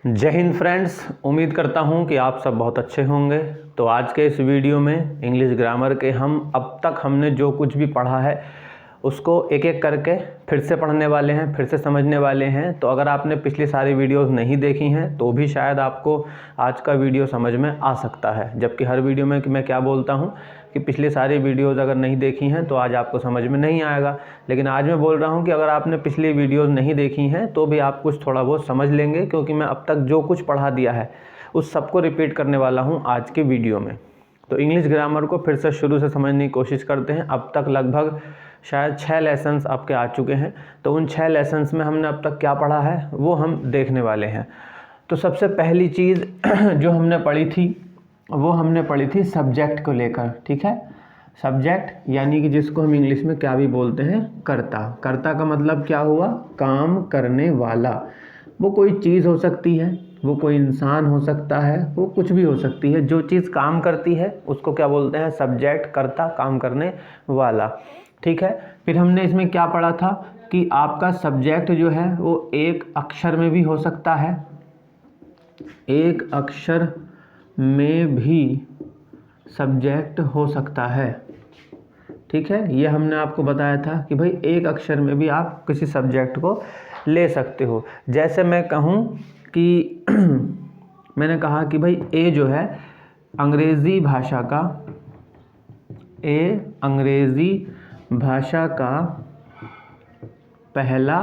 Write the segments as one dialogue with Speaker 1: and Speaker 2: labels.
Speaker 1: जय हिंद फ्रेंड्स, उम्मीद करता हूं कि आप सब बहुत अच्छे होंगे। तो आज के इस वीडियो में इंग्लिश ग्रामर के हम अब तक हमने जो कुछ भी पढ़ा है उसको एक एक करके फिर से पढ़ने वाले हैं, फिर से समझने वाले हैं। तो अगर आपने पिछली सारी वीडियोस नहीं देखी हैं तो भी शायद आपको आज का वीडियो समझ में आ सकता है। जबकि हर वीडियो में मैं क्या बोलता हूं कि पिछली सारी वीडियोस अगर नहीं देखी हैं तो आज आपको समझ में नहीं आएगा, लेकिन आज मैं बोल रहा हूं कि अगर आपने पिछली वीडियोस नहीं देखी हैं तो भी आप कुछ थोड़ा बहुत समझ लेंगे, क्योंकि मैं अब तक जो कुछ पढ़ा दिया है उस सबको रिपीट करने वाला हूँ आज के वीडियो में। तो इंग्लिश ग्रामर को फिर से शुरू से समझने की कोशिश करते हैं। अब तक लगभग शायद 6 लेसन्स आपके आ चुके हैं, तो उन 6 लेसन्स में हमने अब तक क्या पढ़ा है वो हम देखने वाले हैं। तो सबसे पहली चीज़ जो हमने पढ़ी थी वो हमने पढ़ी थी सब्जेक्ट को लेकर। ठीक है, सब्जेक्ट यानी कि जिसको हम इंग्लिश में क्या भी बोलते हैं, कर्ता। कर्ता का मतलब क्या हुआ? काम करने वाला। वो कोई चीज़ हो सकती है, वो कोई इंसान हो सकता है, वो कुछ भी हो सकती है। जो चीज़ काम करती है उसको क्या बोलते हैं? सब्जेक्ट, कर्ता, काम करने वाला। ठीक है, फिर हमने इसमें क्या पढ़ा था कि आपका सब्जेक्ट जो है वो एक अक्षर में भी हो सकता है, एक अक्षर में भी सब्जेक्ट हो सकता है। ठीक है, ये हमने आपको बताया था कि भाई एक अक्षर में भी आप किसी सब्जेक्ट को ले सकते हो। जैसे मैं कहूँ कि मैंने कहा कि भाई ए जो है अंग्रेज़ी भाषा का, ए अंग्रेज़ी भाषा का पहला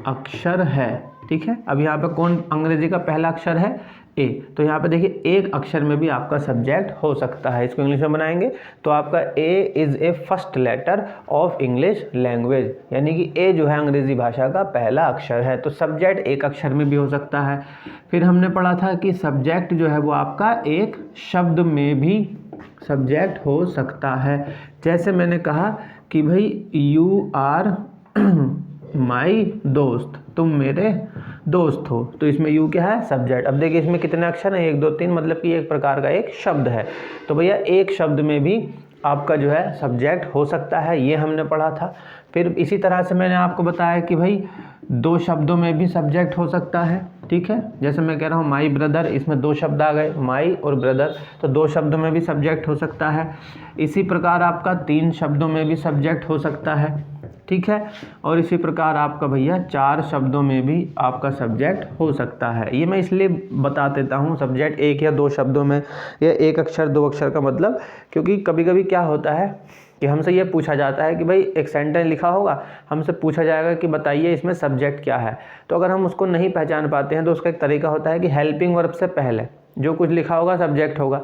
Speaker 1: अक्षर है। ठीक है, अब यहाँ पे कौन अंग्रेजी का पहला अक्षर है? ए। तो यहाँ पे देखिए एक अक्षर में भी आपका सब्जेक्ट हो सकता है। इसको इंग्लिश में बनाएंगे तो आपका A is a first letter of English language, यानी कि ए जो है अंग्रेजी भाषा का पहला अक्षर है। तो सब्जेक्ट एक अक्षर में भी हो सकता है। फिर हमने पढ़ा था कि सब्जेक्ट जो है वो आपका एक शब्द में भी सब्जेक्ट हो सकता है। जैसे मैंने कहा कि भाई यू आर माई दोस्त, तुम मेरे दोस्त हो, तो इसमें यू क्या है? सब्जेक्ट। अब देखिए इसमें कितने अक्षर हैं? 1 2 3, मतलब कि एक प्रकार का एक शब्द है। तो भैया एक शब्द में भी आपका जो है सब्जेक्ट हो सकता है, ये हमने पढ़ा था। फिर इसी तरह से मैंने आपको बताया कि भाई 2 शब्दों में भी सब्जेक्ट हो सकता है। ठीक है, जैसे मैं कह रहा हूँ माई ब्रदर, इसमें 2 शब्द आ गए, माई और ब्रदर, तो 2 शब्दों में भी सब्जेक्ट हो सकता है। इसी प्रकार आपका 3 शब्दों में भी सब्जेक्ट हो सकता है। ठीक है, और इसी प्रकार आपका भैया 4 शब्दों में भी आपका सब्जेक्ट हो सकता है। ये मैं इसलिए बता देता हूँ सब्जेक्ट 1 या 2 शब्दों में या 1 अक्षर 2 अक्षर का मतलब, क्योंकि कभी कभी क्या होता है कि हमसे ये पूछा जाता है कि भाई एक सेंटेंस लिखा होगा, हमसे पूछा जाएगा कि बताइए इसमें सब्जेक्ट क्या है। तो अगर हम उसको नहीं पहचान पाते हैं तो उसका एक तरीका होता है कि हेल्पिंग वर्ब से पहले जो कुछ लिखा होगा सब्जेक्ट होगा।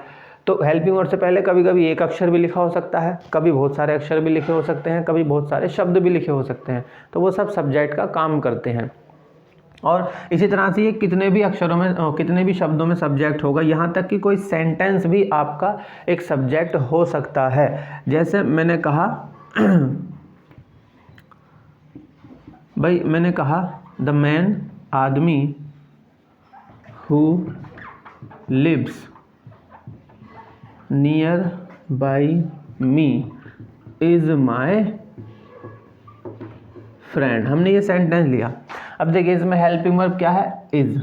Speaker 1: तो हेल्पिंग वर्ब से पहले कभी कभी एक अक्षर भी लिखा हो सकता है, कभी बहुत सारे अक्षर भी लिखे हो सकते हैं, कभी बहुत सारे शब्द भी लिखे हो सकते हैं, तो वो सब सब्जेक्ट का काम करते हैं। और इसी तरह से ये कितने भी अक्षरों में, कितने भी शब्दों में सब्जेक्ट होगा, यहाँ तक कि कोई सेंटेंस भी आपका एक सब्जेक्ट हो सकता है। जैसे मैंने कहा भाई मैंने कहा द मैन, आदमी, who lives near by me is my friend. हमने ये सेंटेंस लिया। अब देखिए इसमें हेल्पिंग वर्ब क्या है? इज।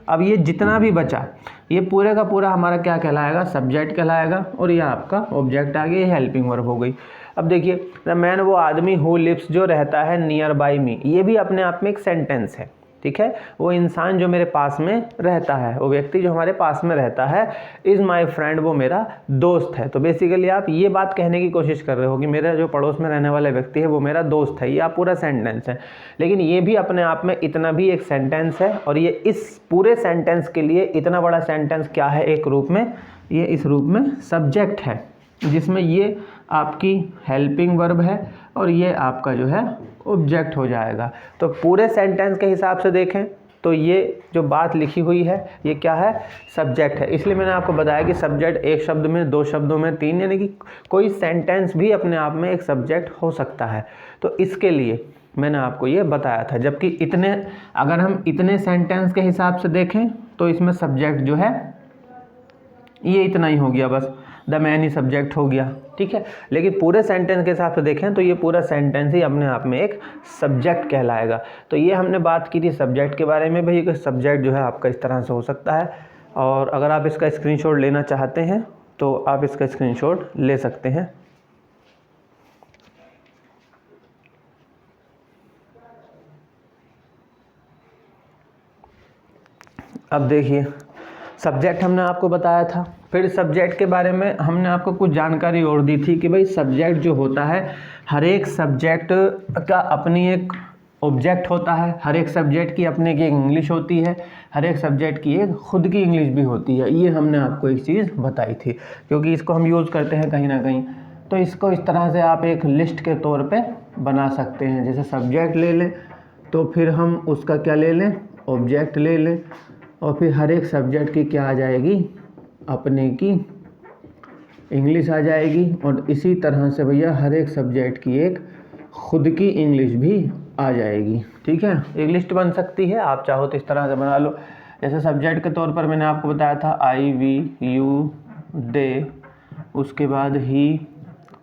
Speaker 1: अब ये जितना भी बचा ये पूरे का पूरा हमारा क्या कहलाएगा? सब्जेक्ट कहलाएगा, और ये आपका ऑब्जेक्ट आ गया, ये हेल्पिंग वर्ब हो गई। अब देखिए द मैन, वो आदमी, हु लिव्स जो रहता है, नियर बाई मी, ये भी अपने आप में एक सेंटेंस है। ठीक है, वो इंसान जो मेरे पास में रहता है, वो व्यक्ति जो हमारे पास में रहता है, इज़ माई फ्रेंड, वो मेरा दोस्त है। तो बेसिकली आप ये बात कहने की कोशिश कर रहे हो कि मेरा जो पड़ोस में रहने वाला व्यक्ति है वो मेरा दोस्त है। ये आप पूरा सेंटेंस है, लेकिन ये भी अपने आप में इतना भी एक सेंटेंस है। और ये इस पूरे सेंटेंस के लिए इतना बड़ा सेंटेंस क्या है एक रूप में? ये इस रूप में सब्जेक्ट है, जिसमें ये आपकी हेल्पिंग वर्ब है और ये आपका जो है ऑब्जेक्ट हो जाएगा। तो पूरे सेंटेंस के हिसाब से देखें तो ये जो बात लिखी हुई है ये क्या है? सब्जेक्ट है। इसलिए मैंने आपको बताया कि सब्जेक्ट एक शब्द में, 2 शब्दों में, 3, यानी कि कोई सेंटेंस भी अपने आप में एक सब्जेक्ट हो सकता है। तो इसके लिए मैंने आपको ये बताया था। जबकि इतने, अगर हम इतने सेंटेंस के हिसाब से देखें तो इसमें सब्जेक्ट जो है ये इतना ही हो गया बस। द मैन ही सब्जेक्ट हो गया, ठीक है। लेकिन पूरे सेंटेंस के हिसाब से देखें तो ये पूरा सेंटेंस ही अपने आप में एक सब्जेक्ट कहलाएगा। तो ये हमने बात की थी सब्जेक्ट के बारे में भाई, कि सब्जेक्ट जो है आपका इस तरह से हो सकता है। और अगर आप इसका स्क्रीनशॉट लेना चाहते हैं तो आप इसका स्क्रीनशॉट ले सकते हैं। अब देखिए, सब्जेक्ट हमने आपको बताया था, फिर सब्जेक्ट के बारे में हमने आपको कुछ जानकारी और दी थी कि भाई सब्जेक्ट जो होता है, हर एक सब्जेक्ट का अपनी एक ऑब्जेक्ट होता है, हर एक सब्जेक्ट की अपने की एक इंग्लिश होती है, हर एक सब्जेक्ट की एक खुद की इंग्लिश भी होती है। ये हमने आपको एक चीज़ बताई थी, क्योंकि इसको हम यूज़ करते हैं कहीं ना कहीं। तो इसको इस तरह से आप एक लिस्ट के तौर पे बना सकते हैं। जैसे सब्जेक्ट ले लें तो फिर हम उसका क्या ले लें, ऑब्जेक्ट ले लें, और फिर हर एक सब्जेक्ट की क्या आ जाएगी, अपने की इंग्लिश आ जाएगी। और इसी तरह से भैया हर एक सब्जेक्ट की एक खुद की इंग्लिश भी आ जाएगी, ठीक है। एक लिस्ट बन सकती है, आप चाहो तो इस तरह से बना लो। जैसे सब्जेक्ट के तौर पर मैंने आपको बताया था आई, वी, यू, दे, उसके बाद ही,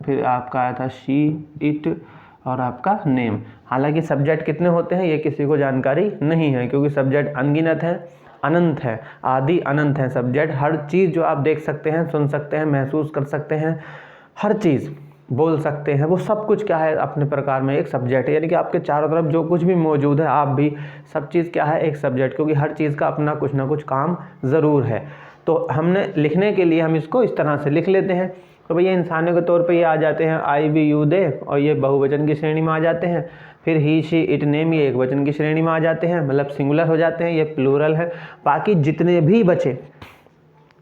Speaker 1: फिर आपका आया था शी, इट, और आपका नेम। हालांकि सब्जेक्ट कितने होते हैं ये किसी को जानकारी नहीं है, क्योंकि सब्जेक्ट अनगिनत है, अनंत है, आदि अनंत है सब्जेक्ट। हर चीज़ जो आप देख सकते हैं, सुन सकते हैं, महसूस कर सकते हैं, हर चीज़ बोल सकते हैं, वो सब कुछ क्या है, अपने प्रकार में एक सब्जेक्ट है। यानी कि आपके चारों तरफ जो कुछ भी मौजूद है, आप भी, सब चीज़ क्या है, एक सब्जेक्ट। क्योंकि हर चीज़ का अपना कुछ ना कुछ काम ज़रूर है। तो हमने लिखने के लिए हम इसको इस तरह से लिख लेते हैं। तो भैया इंसानों के तौर पे ये आ जाते हैं आई, वी, यू, दे, और ये बहुवचन की श्रेणी में आ जाते हैं। फिर ही, शी, इट, नेम, ये एक वचन की श्रेणी में आ जाते हैं, मतलब सिंगुलर हो जाते हैं, ये प्लूरल है। बाकी जितने भी बचे,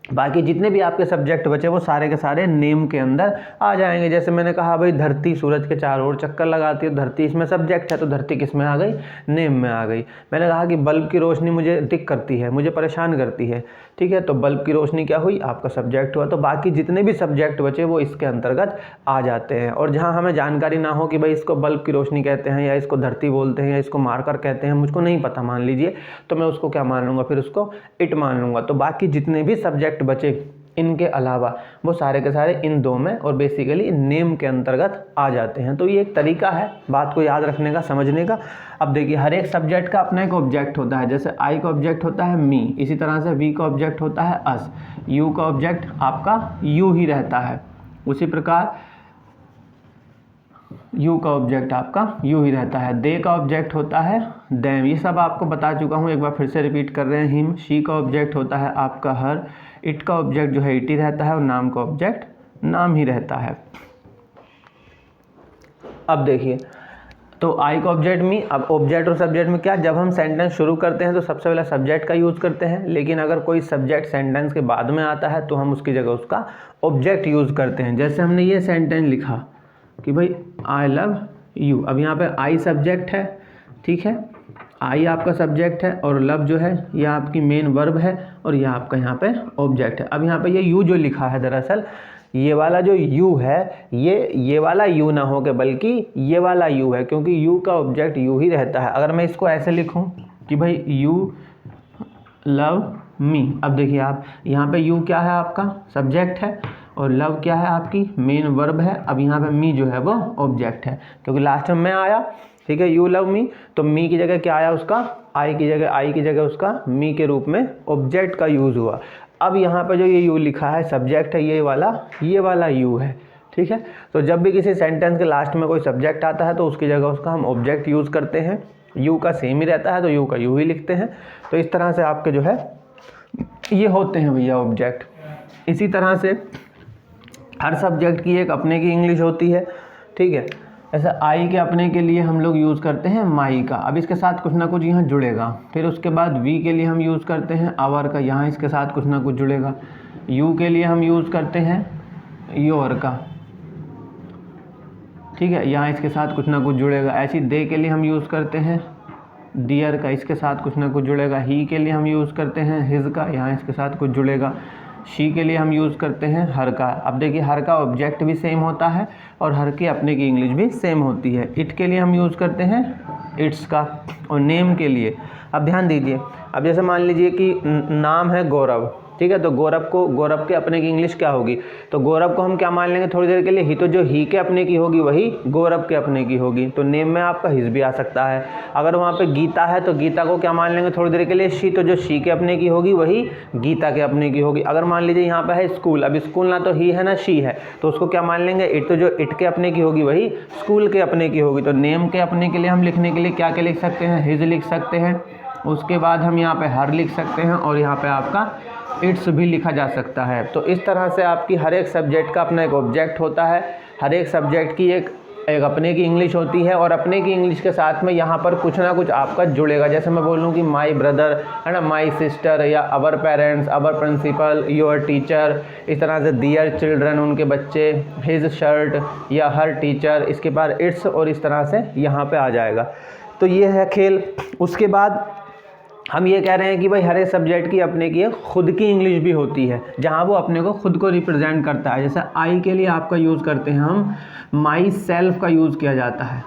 Speaker 1: बाकी जितने भी आपके सब्जेक्ट बचे वो सारे के सारे नेम के अंदर आ जाएंगे। जैसे मैंने कहा भाई धरती सूरज के चारों ओर चक्कर लगाती है, धरती इसमें सब्जेक्ट है, तो धरती किस में आ गई, नेम में आ गई। मैंने कहा कि बल्ब की रोशनी मुझे दिक करती है, मुझे परेशान करती है, ठीक है, तो बल्ब की रोशनी क्या हुई, आपका सब्जेक्ट हुआ। तो बाकी जितने भी सब्जेक्ट बचे वो इसके अंतर्गत आ जाते हैं। और जहाँ हमें जानकारी ना हो कि भाई इसको बल्ब की रोशनी कहते हैं, या इसको धरती बोलते हैं, या इसको मार्कर कहते हैं, मुझको नहीं पता मान लीजिए, तो मैं उसको क्या मान लूँगा, फिर उसको इट मान लूँगा। तो बाकी जितने भी सब्जेक्ट बचे इनके अलावा वो सारे के सारे इन दो में और बेसिकली नेम के अंतर्गत आ जाते हैं। तो ये एक तरीका है बात को याद रखने का, समझने का। अब देखिए हर एक सब्जेक्ट का अपना एक ऑब्जेक्ट होता है। जैसे आई का ऑब्जेक्ट होता है मी, इसी तरह से वी का ऑब्जेक्ट होता है अस, यू का ऑब्जेक्ट आपका यू ही रहता है, उसी प्रकार यू का ऑब्जेक्ट आपका यू ही रहता है। दे का ऑब्जेक्ट होता है देम, ये सब आपको बता चुका हूँ, एक बार फिर से रिपीट कर रहे हैं। हिम, शी का ऑब्जेक्ट होता है आपका हर, इट का ऑब्जेक्ट जो है इट ही रहता है, और नाम का ऑब्जेक्ट नाम ही रहता है। अब देखिए, तो आई का ऑब्जेक्ट मी। अब ऑब्जेक्ट और सब्जेक्ट में क्या, जब हम सेंटेंस शुरू करते हैं तो सबसे पहले सब्जेक्ट का यूज़ करते हैं, लेकिन अगर कोई सब्जेक्ट सेंटेंस के बाद में आता है तो हम उसकी जगह उसका ऑब्जेक्ट यूज़ करते हैं। जैसे हमने ये सेंटेंस लिखा कि भाई आई लव यू, अब यहाँ पे आई सब्जेक्ट है, ठीक है, आई आपका सब्जेक्ट है, और लव जो है ये आपकी मेन वर्ब है, और ये आपका यहाँ पे ऑब्जेक्ट है। अब यहाँ पे ये यू जो लिखा है, दरअसल ये वाला जो यू है, ये वाला यू ना हो के बल्कि ये वाला यू है, क्योंकि यू का ऑब्जेक्ट यू ही रहता है। अगर मैं इसको ऐसे लिखूँ कि भाई यू लव मी, अब देखिए आप यहाँ पे यू क्या है, आपका सब्जेक्ट है, और लव क्या है, आपकी मेन वर्ब है। अब यहाँ पे मी जो है वो ऑब्जेक्ट है, क्योंकि लास्ट में मैं आया, ठीक है, यू लव मी, तो मी की जगह क्या आया, उसका आई की जगह उसका मी के रूप में ऑब्जेक्ट का यूज़ हुआ। अब यहाँ पे जो ये यू लिखा है सब्जेक्ट है, ये वाला यू है, ठीक है। तो जब भी किसी सेंटेंस के लास्ट में कोई सब्जेक्ट आता है तो उसकी जगह उसका हम ऑब्जेक्ट यूज़ करते हैं। यू का सेम ही रहता है तो यू का यू ही लिखते हैं। तो इस तरह से आपके जो है ये होते हैं भैया ऑब्जेक्ट। इसी तरह से हर सब्जेक्ट की एक अपने की इंग्लिश होती है, ठीक है। ऐसा आई के अपने के लिए हम लोग यूज़ करते हैं माई का, अब इसके साथ कुछ ना कुछ यहाँ जुड़ेगा। फिर उसके बाद वी के लिए हम यूज़ करते हैं आवर का, यहाँ इसके साथ कुछ ना कुछ जुड़ेगा। यू के लिए हम यूज़ करते हैं योर का, ठीक है, यहाँ इसके साथ कुछ ना कुछ जुड़ेगा। ऐसी दे के लिए हम यूज़ करते हैं डियर का, इसके साथ कुछ ना कुछ जुड़ेगा। ही के लिए हम यूज़ करते हैं हिज का, यहाँ इसके साथ कुछ जुड़ेगा। शी के लिए हम यूज़ करते हैं हर का। अब देखिए हर का ऑब्जेक्ट भी सेम होता है और हर की अपने की इंग्लिश भी सेम होती है। इट के लिए हम यूज़ करते हैं इट्स का। और नेम के लिए अब ध्यान दीजिए, अब जैसे मान लीजिए कि नाम है गौरव, ठीक है। तो गौरव के अपने की इंग्लिश क्या होगी, तो गौरव को हम क्या मान लेंगे थोड़ी देर के लिए, ही, तो जो ही के अपने की होगी वही गौरव के अपने की होगी। तो नेम में आपका हिज भी आ सकता है। अगर वहाँ पे गीता है तो गीता को क्या मान लेंगे थोड़ी देर के लिए, शी, तो जो शी के अपने की होगी वही गीता के अपने की होगी। अगर मान लीजिए यहाँ पे है स्कूल, अब स्कूल ना तो ही है ना शी है, तो उसको क्या मान लेंगे इट, तो जो इट के अपने की होगी वही स्कूल के अपने की होगी। तो नेम के अपने के लिए हम लिखने के लिए क्या क्या लिख सकते हैं, हिज लिख सकते हैं, उसके बाद हम यहाँ पे हर लिख सकते हैं, और यहाँ पे आपका इट्स भी लिखा जा सकता है। तो इस तरह से आपकी हर एक सब्जेक्ट का अपना एक ऑब्जेक्ट होता है, हर एक सब्जेक्ट की एक अपने की इंग्लिश होती है, और अपने की इंग्लिश के साथ में यहाँ पर कुछ ना कुछ आपका जुड़ेगा। जैसे मैं बोलूँ कि माई ब्रदर है ना, माई सिस्टर, या our parents, our principal, your teacher, इस तरह से दियर चिल्ड्रन, उनके बच्चे, हिज शर्ट या हर टीचर, इसके बाद इट्स, और इस तरह से यहाँ पे आ जाएगा। तो ये है खेल। उसके बाद हम ये कह रहे हैं कि भाई हर एक सब्जेक्ट की अपने की खुद की इंग्लिश भी होती है, जहाँ वो अपने को खुद को रिप्रेजेंट करता है। जैसे आई के लिए आपका यूज़ करते हैं हम माई सेल्फ का यूज़ किया जाता है,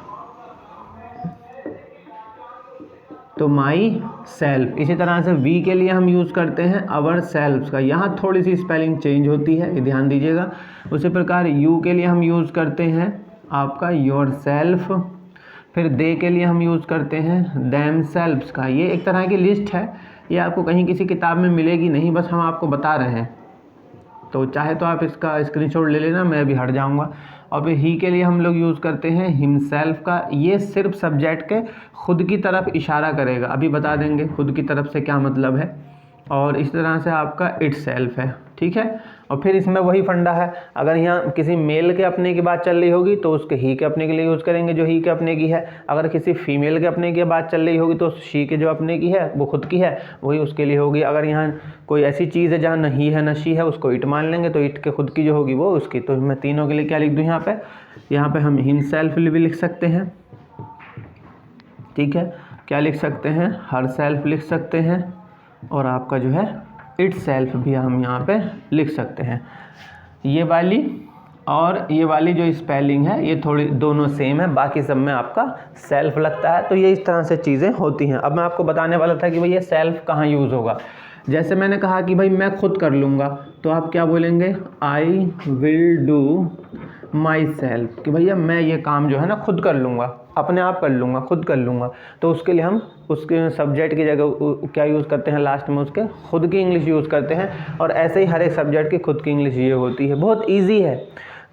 Speaker 1: तो माई सेल्फ। इसी तरह से वी के लिए हम यूज़ करते हैं अवर सेल्फ का, यहाँ थोड़ी सी स्पेलिंग चेंज होती है, ये ध्यान दीजिएगा। उसी प्रकार यू के लिए हम यूज़ करते हैं आपका योर सेल्फ। फिर दे के लिए हम यूज़ करते हैं दैम सेल्फ्स का। ये एक तरह की लिस्ट है, ये आपको कहीं किसी किताब में मिलेगी नहीं, बस हम आपको बता रहे हैं। तो चाहे तो आप इसका स्क्रीनशॉट ले लेना, मैं भी हट जाऊंगा। और फिर ही के लिए हम लोग यूज़ करते हैं हिमसेल्फ का। ये सिर्फ सब्जेक्ट के खुद की तरफ इशारा करेगा, अभी बता देंगे खुद की तरफ से क्या मतलब है। और इस तरह से आपका इट सेल्फ है, ठीक है। और फिर इसमें वही फंडा है, अगर यहाँ किसी मेल के अपने की बात चल रही होगी तो उसके ही के अपने के लिए यूज़ करेंगे जो ही के अपने की है। अगर किसी फीमेल के अपने की बात चल रही होगी तो शी के जो अपने की है वो खुद की है, वही उसके लिए होगी। अगर यहाँ कोई ऐसी चीज़ है जहाँ न ही है न शी है, उसको इट मान लेंगे, तो इट के खुद की जो होगी वो उसकी। तो मैं तीनों के लिए क्या लिख दूँ यहाँ पे हम हिम सेल्फ भी लिख सकते हैं, ठीक है। क्या लिख सकते हैं, हर सेल्फ लिख सकते हैं, और आपका जो है इट सेल्फ भी हम यहाँ पे लिख सकते हैं। ये वाली और ये वाली जो स्पेलिंग है ये थोड़ी दोनों सेम है, बाकी सब में आपका सेल्फ लगता है। तो ये इस तरह से चीज़ें होती हैं। अब मैं आपको बताने वाला था कि भाई ये सेल्फ कहाँ यूज़ होगा। जैसे मैंने कहा कि भाई मैं खुद कर लूँगा, तो आप क्या बोलेंगे, I will do my self, कि भैया मैं ये काम जो है ना खुद कर लूँगा, अपने आप कर लूँगा, खुद कर लूँगा। तो उसके लिए हम उसके सब्जेक्ट की जगह क्या यूज़ करते हैं, लास्ट में उसके खुद की इंग्लिश यूज़ करते हैं। और ऐसे ही हर एक सब्जेक्ट की खुद की इंग्लिश ये होती है। बहुत ईजी है,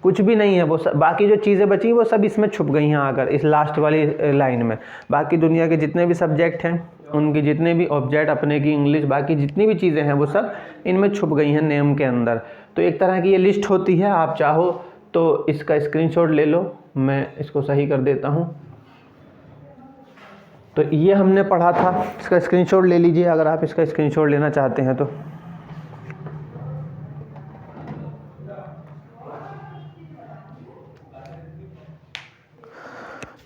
Speaker 1: कुछ भी नहीं है वो बाकी जो चीज़ें बची वो सब इसमें छुप गई हैं आकर इस लास्ट वाली लाइन में। बाकी दुनिया के जितने भी सब्जेक्ट हैं उनके जितने भी ऑब्जेक्ट अपने की इंग्लिश, बाकी जितनी भी चीज़ें हैं वो सब इनमें छुप गई हैं नेम के अंदर। तो एक तरह की ये लिस्ट होती है। आप चाहो तो इसका स्क्रीनशॉट ले लो, मैं इसको सही कर देता हूँ। तो ये हमने पढ़ा था, इसका स्क्रीनशॉट ले लीजिए अगर आप इसका स्क्रीनशॉट लेना चाहते हैं तो।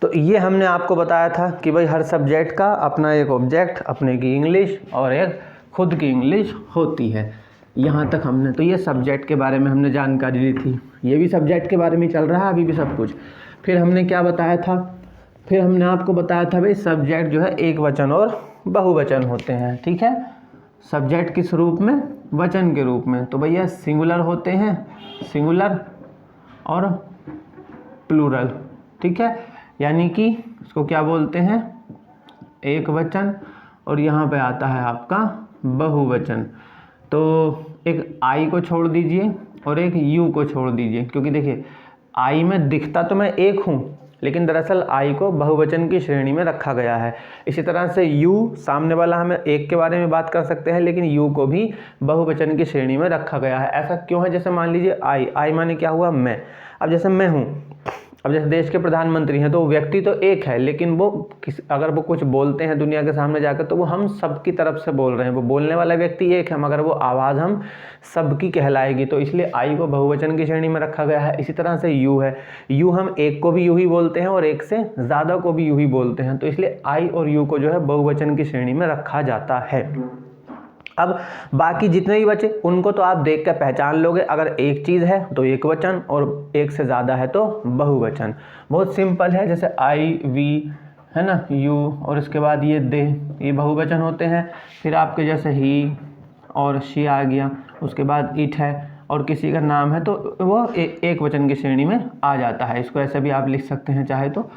Speaker 1: तो ये हमने आपको बताया था कि भाई हर सब्जेक्ट का अपना एक ऑब्जेक्ट, अपने की इंग्लिश और एक खुद की इंग्लिश होती है। यहाँ तक हमने, तो ये सब्जेक्ट के बारे में हमने जानकारी ली थी। ये भी सब्जेक्ट के बारे में चल रहा है अभी भी सब कुछ। फिर हमने क्या बताया था, फिर हमने आपको बताया था भाई सब्जेक्ट जो है एक वचन और बहुवचन होते हैं, ठीक है। सब्जेक्ट किस रूप में, वचन के रूप में। तो भैया सिंगुलर होते हैं, सिंगुलर और प्लूरल, ठीक है। यानी कि इसको क्या बोलते हैं, एक वचन, और यहाँ पे आता है आपका बहुवचन। तो एक आई को छोड़ दीजिए और एक यू को छोड़ दीजिए, क्योंकि देखिए आई में दिखता तो मैं एक हूँ, लेकिन दरअसल आई को बहुवचन की श्रेणी में रखा गया है। इसी तरह से यू, सामने वाला हमें एक के बारे में बात कर सकते हैं, लेकिन यू को भी बहुवचन की श्रेणी में रखा गया है। ऐसा क्यों है, जैसे मान लीजिए आई माने क्या हुआ, मैं। अब जैसे मैं हूँ, अब जैसे देश के प्रधानमंत्री हैं तो व्यक्ति तो एक है, लेकिन वो अगर वो कुछ बोलते हैं दुनिया के सामने जाकर तो वो हम सबकी तरफ से बोल रहे हैं। वो बोलने वाला व्यक्ति एक है मगर वो आवाज़ हम सबकी कहलाएगी, तो इसलिए आई को बहुवचन की श्रेणी में रखा गया है। इसी तरह से यू है, यू हम एक को भी यू ही बोलते हैं और एक से ज़्यादा को भी यू ही बोलते हैं, तो इसलिए आई और यू को जो है बहुवचन की श्रेणी में रखा जाता है। अब बाकी जितने भी बचे उनको तो आप देख कर पहचान लोगे, अगर एक चीज़ है तो एक वचन और एक से ज़्यादा है तो बहुवचन। बहुत सिंपल है, जैसे आई वी है ना, यू और इसके बाद ये दे, ये बहुवचन होते हैं। फिर आपके जैसे ही और शी आ गया, उसके बाद इट है और किसी का नाम है, तो वो एक वचन की श्रेणी में आ जाता है। इसको ऐसे भी आप लिख सकते हैं चाहे तो।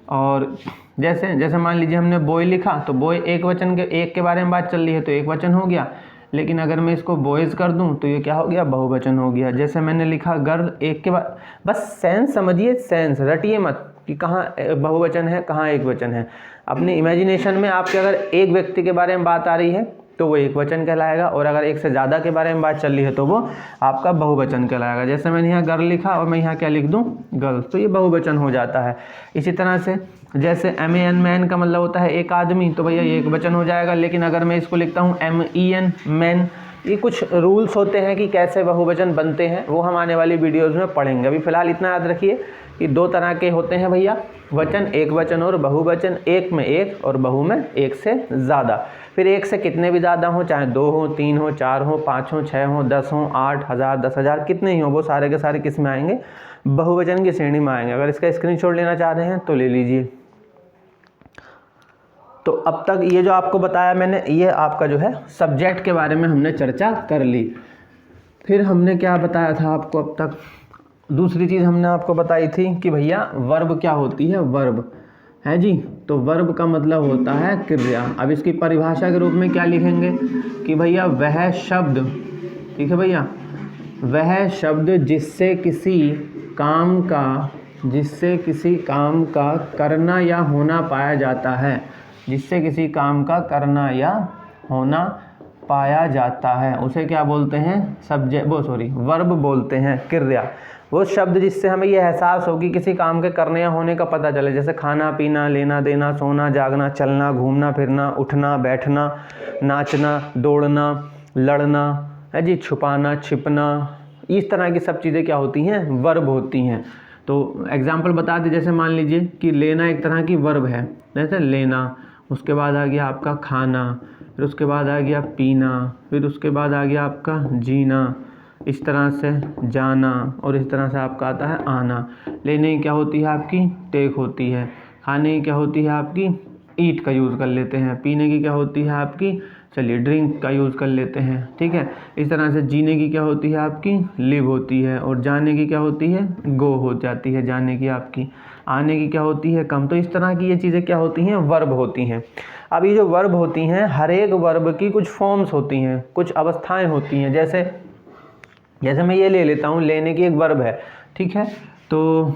Speaker 1: और जैसे मान लीजिए हमने बॉय लिखा, तो बॉय एक वचन के, एक के बारे में बात चल रही है तो एक वचन हो गया। लेकिन अगर मैं इसको बॉयज़ कर दूं तो ये क्या हो गया, बहुवचन हो गया। जैसे मैंने लिखा गर्ल, एक के बाद, बस सेंस समझिए, सेंस रटिए मत कि कहाँ बहुवचन है कहाँ एक वचन है। अपने इमेजिनेशन में आपके अगर एक व्यक्ति के बारे में बात आ रही है तो वो एक वचन कहलाएगा, और अगर एक से ज़्यादा के बारे में बात चल रही है तो वो आपका बहुवचन कहलाएगा। जैसे मैंने यहाँ गर्ल लिखा और मैं यहाँ क्या लिख दूँ, गर्ल्स, तो ये बहुवचन हो जाता है। इसी तरह से जैसे MEN मैन का मतलब होता है एक आदमी, तो भैया ये एक वचन हो जाएगा। लेकिन अगर मैं इसको लिखता हूँ MEN मैन, ये कुछ रूल्स होते हैं कि कैसे बहुवचन बनते हैं, वो हम आने वाली वीडियोज़ में पढ़ेंगे। अभी फ़िलहाल इतना याद रखिए कि दो तरह के होते हैं भैया वचन, एक वचन और बहुवचन। एक में एक और बहु में एक से ज़्यादा। फिर एक से कितने भी ज़्यादा हों, चाहे 2 हो, 3 हो, 4 हो, 5 हो, 6 हो, 10 हो, 8, 1000, 10,000, कितने ही हो, वो सारे के सारे किस में आएंगे, बहुवचन की श्रेणी में आएंगे। अगर इसका स्क्रीनशॉट लेना चाह रहे हैं तो ले लीजिए। तो अब तक ये जो आपको बताया मैंने, ये आपका जो है सब्जेक्ट के बारे में हमने चर्चा कर ली। फिर हमने क्या बताया था आपको अब तक, दूसरी चीज़ हमने आपको बताई थी कि भैया वर्ब क्या होती है, वर्ब है जी। तो वर्ब का मतलब होता है क्रिया। अब इसकी परिभाषा के रूप में क्या लिखेंगे कि भैया वह शब्द, ठीक है भैया, वह शब्द जिससे किसी काम का करना या होना पाया जाता है, जिससे किसी काम का करना या होना पाया जाता है, उसे क्या बोलते हैं, वर्ब बोलते हैं, क्रिया। वो शब्द जिससे हमें ये एहसास होगी किसी काम के करने या होने का पता चले, जैसे खाना पीना, लेना देना, सोना जागना, चलना घूमना फिरना, उठना बैठना, नाचना दौड़ना, लड़ना है जी, छुपाना छिपना, इस तरह की सब चीज़ें क्या होती हैं, वर्ब होती हैं। तो एग्जाम्पल बता दें, जैसे मान लीजिए कि लेना एक तरह की वर्ब है, जैसे लेना, उसके बाद आ गया आपका खाना, फिर उसके बाद आ गया पीना, फिर उसके बाद आ गया आपका जीना, इस तरह से जाना, और इस तरह से आपका आता है आना। लेने की क्या होती है आपकी, टेक होती है। खाने की क्या होती है आपकी, ईट का यूज़ कर लेते हैं। पीने की क्या होती है आपकी, चलिए ड्रिंक का यूज़ कर लेते हैं, ठीक है। इस तरह से जीने की क्या होती है आपकी, लिव होती है। और जाने की क्या होती है, गो हो जाती है जाने की आपकी। आने की क्या होती है, कम। तो इस तरह की ये चीज़ें क्या होती हैं, वर्ब होती हैं। अब ये जो वर्ब होती हैं, हर एक वर्ब की कुछ फॉर्म्स होती हैं, कुछ अवस्थाएं होती हैं। जैसे मैं ये ले लेता हूँ, लेने की एक वर्ब है, ठीक है। तो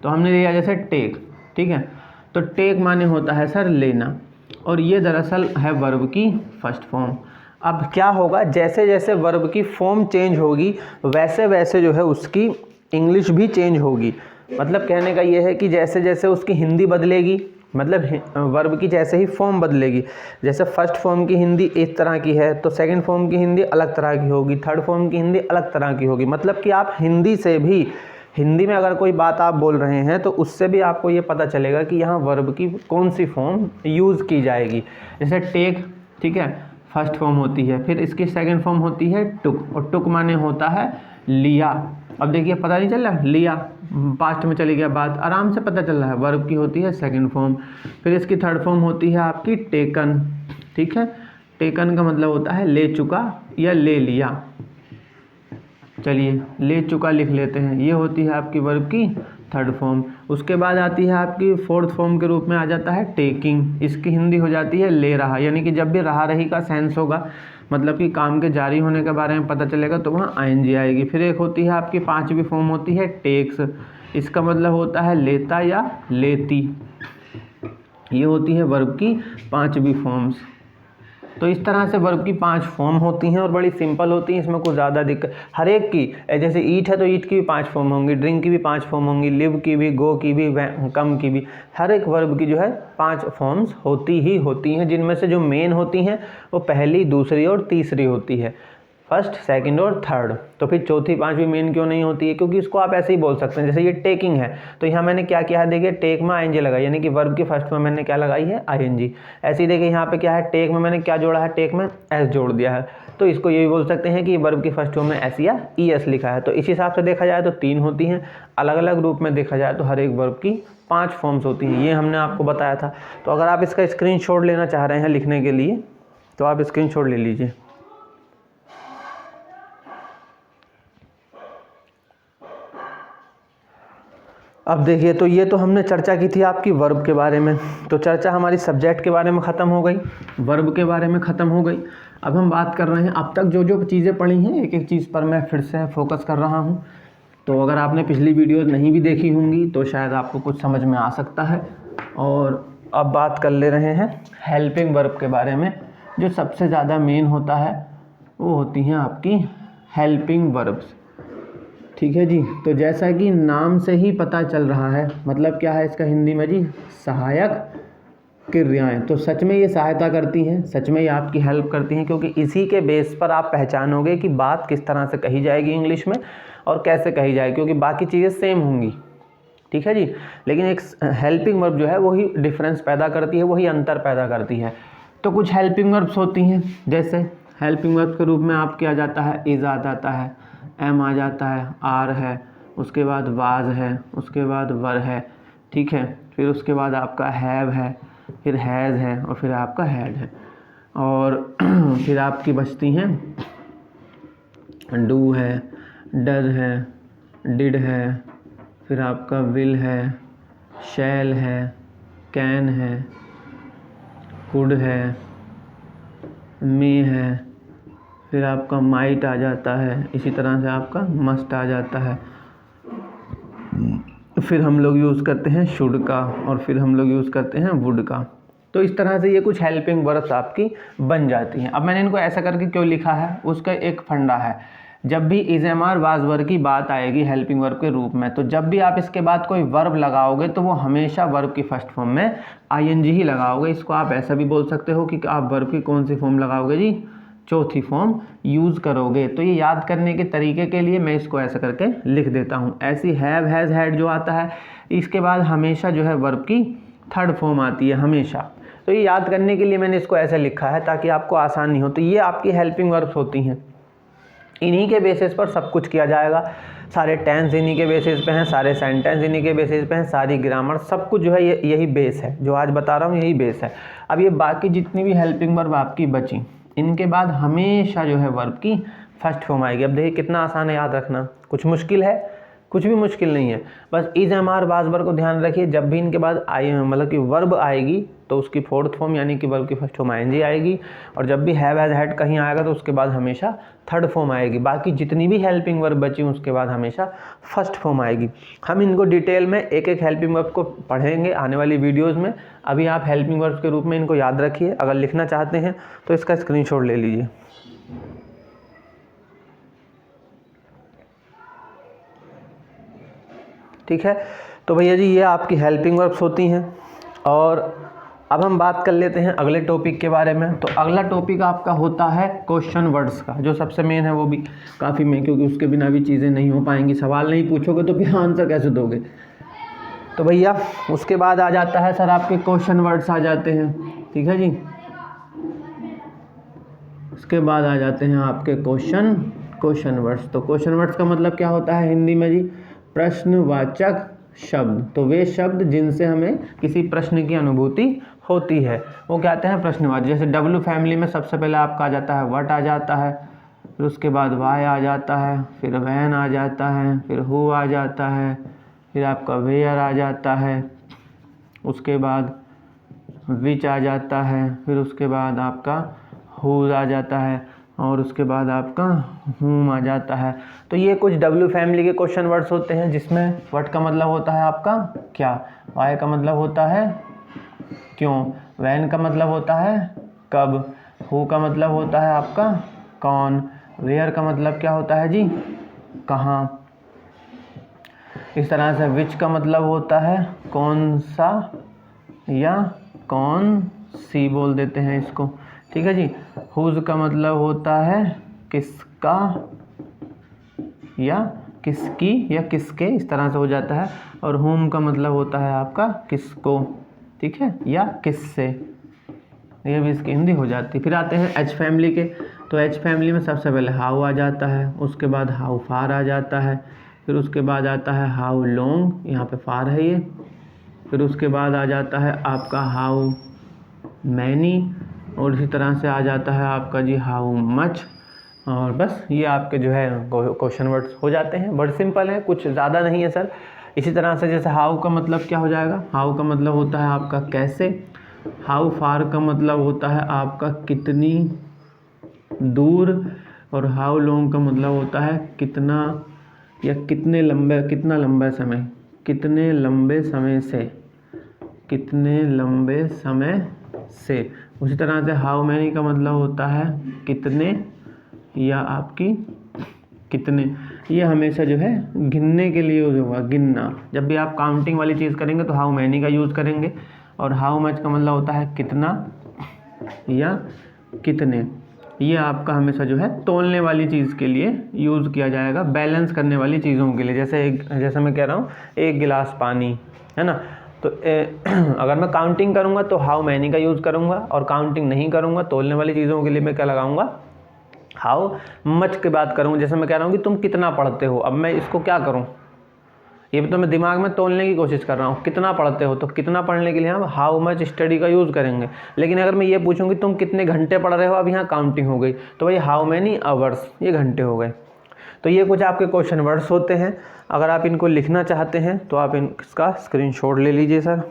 Speaker 1: हमने लिया जैसे टेक, ठीक है। तो टेक माने होता है सर लेना, और ये दरअसल है वर्ब की फर्स्ट फॉर्म। अब क्या होगा, जैसे जैसे वर्ब की फॉर्म चेंज होगी वैसे वैसे जो है उसकी इंग्लिश भी चेंज होगी। मतलब कहने का ये है कि जैसे जैसे उसकी हिंदी बदलेगी, मतलब वर्ब की जैसे ही फॉर्म बदलेगी, जैसे फर्स्ट फॉर्म की हिंदी एक तरह की है तो सेकंड फॉर्म की हिंदी अलग तरह की होगी, थर्ड फॉर्म की हिंदी अलग तरह की होगी। मतलब कि आप हिंदी में अगर कोई बात आप बोल रहे हैं तो उससे भी आपको ये पता चलेगा कि यहाँ वर्ब की कौन सी फॉर्म यूज़ की जाएगी। जैसे टेक, ठीक है, फर्स्ट फॉर्म होती है, फिर इसकी सेकंड फॉर्म होती है टुक, और टुक माने होता है लिया। अब देखिए पता नहीं चल रहा, लिया पास्ट में चली गया, बात आराम से पता चल रहा है। वर्ब की होती है सेकंड फॉर्म। फिर इसकी थर्ड फॉर्म होती है आपकी टेकन, ठीक है। टेकन का मतलब होता है ले चुका या ले लिया। चलिए ले चुका लिख लेते हैं, ये होती है आपकी वर्ब की थर्ड फॉर्म। उसके बाद आती है आपकी फोर्थ फॉर्म के रूप में आ जाता है टेकिंग। इसकी हिंदी हो जाती है ले रहा, यानी कि जब भी रहा रही का सेंस होगा, मतलब कि काम के जारी होने के बारे में पता चलेगा तो वहाँ ING आएगी। फिर एक होती है आपकी पांचवी फॉर्म होती है टेक्स, इसका मतलब होता है लेता या लेती। ये होती है वर्ब की पांचवी फॉर्म्स। तो इस तरह से वर्ब की 5 फॉर्म होती हैं और बड़ी सिंपल होती हैं, इसमें कुछ ज़्यादा दिक्कत हर एक की, जैसे ईट है तो ईट की भी 5 फॉर्म होंगी, ड्रिंक की भी 5 फॉर्म होंगी, लिव की भी, गो की भी, कम की भी, हर एक वर्ब की जो है 5 फॉर्म्स होती हैं, जिनमें से जो मेन होती हैं वो पहली, दूसरी और तीसरी होती है, फर्स्ट, सेकंड और थर्ड। तो फिर चौथी पांचवी मेन क्यों नहीं होती है, क्योंकि इसको आप ऐसे ही बोल सकते हैं। जैसे ये टेकिंग है तो यहाँ मैंने क्या किया है, देखिए टेक में ING लगाई, यानी कि वर्ब की फर्स्ट में मैंने क्या लगाई है, ING। ऐसे ही देखिए यहाँ पे क्या है, टेक में मैंने क्या जोड़ा है, टेक में S जोड़ दिया है। तो इसको ये भी बोल सकते हैं कि वर्ब की फर्स्ट में S या ES लिखा है। तो इस हिसाब से देखा जाए तो 3 होती हैं, अलग अलग रूप में देखा जाए तो हर एक वर्ब की 5 फॉर्म्स होती हैं, ये हमने आपको बताया था। तो अगर आप इसका स्क्रीनशॉट लेना चाह रहे हैं लिखने के लिए तो आप स्क्रीनशॉट ले लीजिए। अब देखिए, तो ये तो हमने चर्चा की थी आपकी वर्ब के बारे में, तो चर्चा हमारी सब्जेक्ट के बारे में ख़त्म हो गई, वर्ब के बारे में ख़त्म हो गई। अब हम बात कर रहे हैं अब तक जो जो चीज़ें पढ़ी हैं, एक एक चीज़ पर मैं फिर से फोकस कर रहा हूँ। तो अगर आपने पिछली वीडियोज़ नहीं भी देखी होंगी तो शायद आपको कुछ समझ में आ सकता है। और अब बात कर ले रहे हैं हेल्पिंग वर्ब के बारे में। जो सबसे ज़्यादा मेन होता है वो होती हैं आपकी हेल्पिंग वर्ब्स, ठीक है जी। तो जैसा कि नाम से ही पता चल रहा है, मतलब क्या है इसका हिंदी में जी, सहायक क्रियाएं। तो सच में ये सहायता करती हैं, सच में ये आपकी हेल्प करती हैं, क्योंकि इसी के बेस पर आप पहचानोगे कि बात किस तरह से कही जाएगी इंग्लिश में और कैसे कही जाएगी, क्योंकि बाकी चीज़ें सेम होंगी, ठीक है जी। लेकिन एक हेल्पिंग वर्ब जो है वही डिफरेंस पैदा करती है, वही अंतर पैदा करती है। तो कुछ हेल्पिंग वर्ब्स होती हैं, जैसे हेल्पिंग वर्ब्स के रूप में आपके आ जाता है इज़ आ जाता है, एम आ जाता है, आर है, उसके बाद वाज है, उसके बाद वर है, ठीक है। फिर उसके बाद आपका हैव है, फिर हैज़ है, और फिर आपका हैड है। और फिर आपकी बचती हैं डू है, डज है, डिड है, फिर आपका विल है, शैल है, कैन है, कुड है, मे है, फिर आपका माइट आ जाता है, इसी तरह से आपका मस्ट आ जाता है। फिर हम लोग यूज़ करते हैं शुड का, और फिर हम लोग यूज़ करते हैं वुड का। तो इस तरह से ये कुछ हेल्पिंग वर्ब्स आपकी बन जाती हैं। अब मैंने इनको ऐसा करके क्यों लिखा है, उसका एक फंडा है। जब भी is am are was were की बात आएगी हेल्पिंग वर्ब के रूप में, तो जब भी आप इसके बाद कोई वर्ब लगाओगे तो वो हमेशा वर्ब की फर्स्ट फॉर्म में आईएनजी ही लगाओगे। इसको आप ऐसा भी बोल सकते हो कि आप वर्ब की कौन सी फॉर्म लगाओगे जी, चौथी फॉर्म यूज़ करोगे। तो ये याद करने के तरीके के लिए मैं इसको ऐसा करके लिख देता हूँ। ऐसी हैव, हैज़, हैड जो आता है इसके बाद हमेशा जो है वर्ब की थर्ड फॉर्म आती है हमेशा। तो ये याद करने के लिए मैंने इसको ऐसे लिखा है ताकि आपको आसानी हो। तो ये आपकी हेल्पिंग वर्ब्स होती हैं, इन्हीं के बेसिस पर सब कुछ किया जाएगा। सारे टेंस इन्हीं के बेसिस पे हैं, सारे सेंटेंस इन्हीं के बेसिस पे हैं, सारी ग्रामर सब कुछ जो है यही बेस है, जो आज बता रहा हूँ यही बेस है। अब ये बाकी जितनी भी हेल्पिंग वर्ब आपकी बची, इनके बाद हमेशा जो है वर्ब की फर्स्ट फॉर्म आएगी। अब देखिए कितना आसान है याद रखना, कुछ मुश्किल है? कुछ भी मुश्किल नहीं है। बस is am are was were को ध्यान रखिए, जब भी इनके बाद आई मतलब कि वर्ब आएगी तो उसकी फोर्थ फॉर्म यानी कि वर्ब की फर्स्ट फॉर्म आईएनजी आएगी, और जब भी हैव, हैज, हैड कहीं आएगा तो उसके बाद हमेशा थर्ड फॉर्म आएगी। बाकी जितनी भी हेल्पिंग वर्ब बची उसके बाद हमेशा फर्स्ट फॉर्म आएगी। हम इनको डिटेल में एक एक हेल्पिंग वर्ब को पढ़ेंगे आने वाली वीडियोज़ में। अभी आप हेल्पिंग वर्ब के रूप में इनको याद रखिए। अगर लिखना चाहते हैं तो इसका स्क्रीनशॉट ले लीजिए। ठीक है, तो भैया जी ये आपकी हेल्पिंग वर्ब्स होती हैं। और अब हम बात कर लेते हैं अगले टॉपिक के बारे में। तो अगला टॉपिक आपका होता है क्वेश्चन वर्ड्स का, जो सबसे मेन है, वो भी काफ़ी मेन, क्योंकि उसके बिना भी चीज़ें नहीं हो पाएंगी। सवाल नहीं पूछोगे तो फिर आंसर कैसे दोगे। तो भैया उसके बाद आ जाता है सर आपके क्वेश्चन वर्ड्स आ जाते हैं, ठीक है जी। उसके बाद आ जाते हैं आपके क्वेश्चन वर्ड्स। तो क्वेश्चन वर्ड्स का मतलब क्या होता है हिंदी में जी, प्रश्नवाचक शब्द। तो वे शब्द जिनसे हमें किसी प्रश्न की अनुभूति होती है वो कहते हैं प्रश्नवाचक। जैसे डब्ल्यू फैमिली में सबसे पहले आपका आ जाता है व्हाट आ जाता है, फिर उसके बाद वाई आ जाता है, फिर व्हेन आ जाता है, फिर हु आ जाता है, फिर आपका वेयर आ जाता है, उसके बाद विच आ जाता है, फिर उसके बाद आपका हु आ जाता है, और उसके बाद आपका हुम आ जाता है। तो ये कुछ डब्ल्यू फैमिली के क्वेश्चन वर्ड्स होते हैं, जिसमें व्हाट का मतलब होता है आपका क्या, वाई का मतलब होता है क्यों, व्हेन का मतलब होता है कब, हु का मतलब होता है आपका कौन, वेयर का मतलब क्या होता है जी कहाँ। इस तरह से विच का मतलब होता है कौन सा या कौन सी बोल देते हैं इसको, ठीक है जी। हुज का मतलब होता है किसका या किसकी या किसके, इस तरह से हो जाता है। और हुम का मतलब होता है आपका किसको, ठीक है, या किससे, ये भी इसकी हिंदी हो जाती है। फिर आते हैं एच फैमिली के। तो एच फैमिली में सबसे पहले हाउ आ जाता है, उसके बाद हाउ फार आ जाता है, फिर उसके बाद आता है हाउ लॉन्ग, यहाँ पे फार है ये, फिर उसके बाद आ जाता है आपका हाउ मैनी, और इसी तरह से आ जाता है आपका जी हाउ मच। और बस ये आपके जो है क्वेश्चन वर्ड्स हो जाते हैं। बड़े सिंपल हैं, कुछ ज़्यादा नहीं है सर। इसी तरह से जैसे हाउ का मतलब क्या हो जाएगा, हाउ का मतलब होता है आपका कैसे, हाउ फार का मतलब होता है आपका कितनी दूर, और हाउ लॉन्ग का मतलब होता है कितना या कितने लंबे, कितना लंबा समय, कितने लंबे समय से, कितने लंबे समय से। उसी तरह से हाउ मैनी का मतलब होता है कितने या आपकी कितने, ये हमेशा जो है गिनने के लिए यूज होगा, गिनना। जब भी आप काउंटिंग वाली चीज़ करेंगे तो हाउ मैनी का यूज़ करेंगे, और हाउ मच का मतलब होता है कितना या कितने। ये आपका हमेशा जो है तोलने वाली चीज़ के लिए यूज़ किया जाएगा, बैलेंस करने वाली चीज़ों के लिए। जैसे मैं कह रहा हूँ 1 गिलास पानी है ना, तो अगर मैं काउंटिंग करूँगा तो हाउ मैनी का यूज़ करूँगा, और काउंटिंग नहीं करूँगा तोलने वाली चीज़ों के लिए मैं क्या लगाऊंगा, हाउ मच की बात करूँगा। जैसे मैं कह रहा हूँ कि तुम कितना पढ़ते हो, अब मैं इसको क्या करूँ, ये तो मैं दिमाग में तोलने की कोशिश कर रहा हूँ, कितना पढ़ते हो, तो कितना पढ़ने के लिए हम हाउ मच स्टडी का यूज़ करेंगे। लेकिन अगर मैं ये पूछूँ कि तुम कितने घंटे पढ़ रहे हो, अब यहाँ काउंटिंग हो गई, तो भाई हाउ मैनी आवर्स, ये घंटे हो गए। तो ये कुछ आपके क्वेश्चन वर्ड्स होते हैं। अगर आप इनको लिखना चाहते हैं तो आप इसका स्क्रीनशॉट ले लीजिए सर।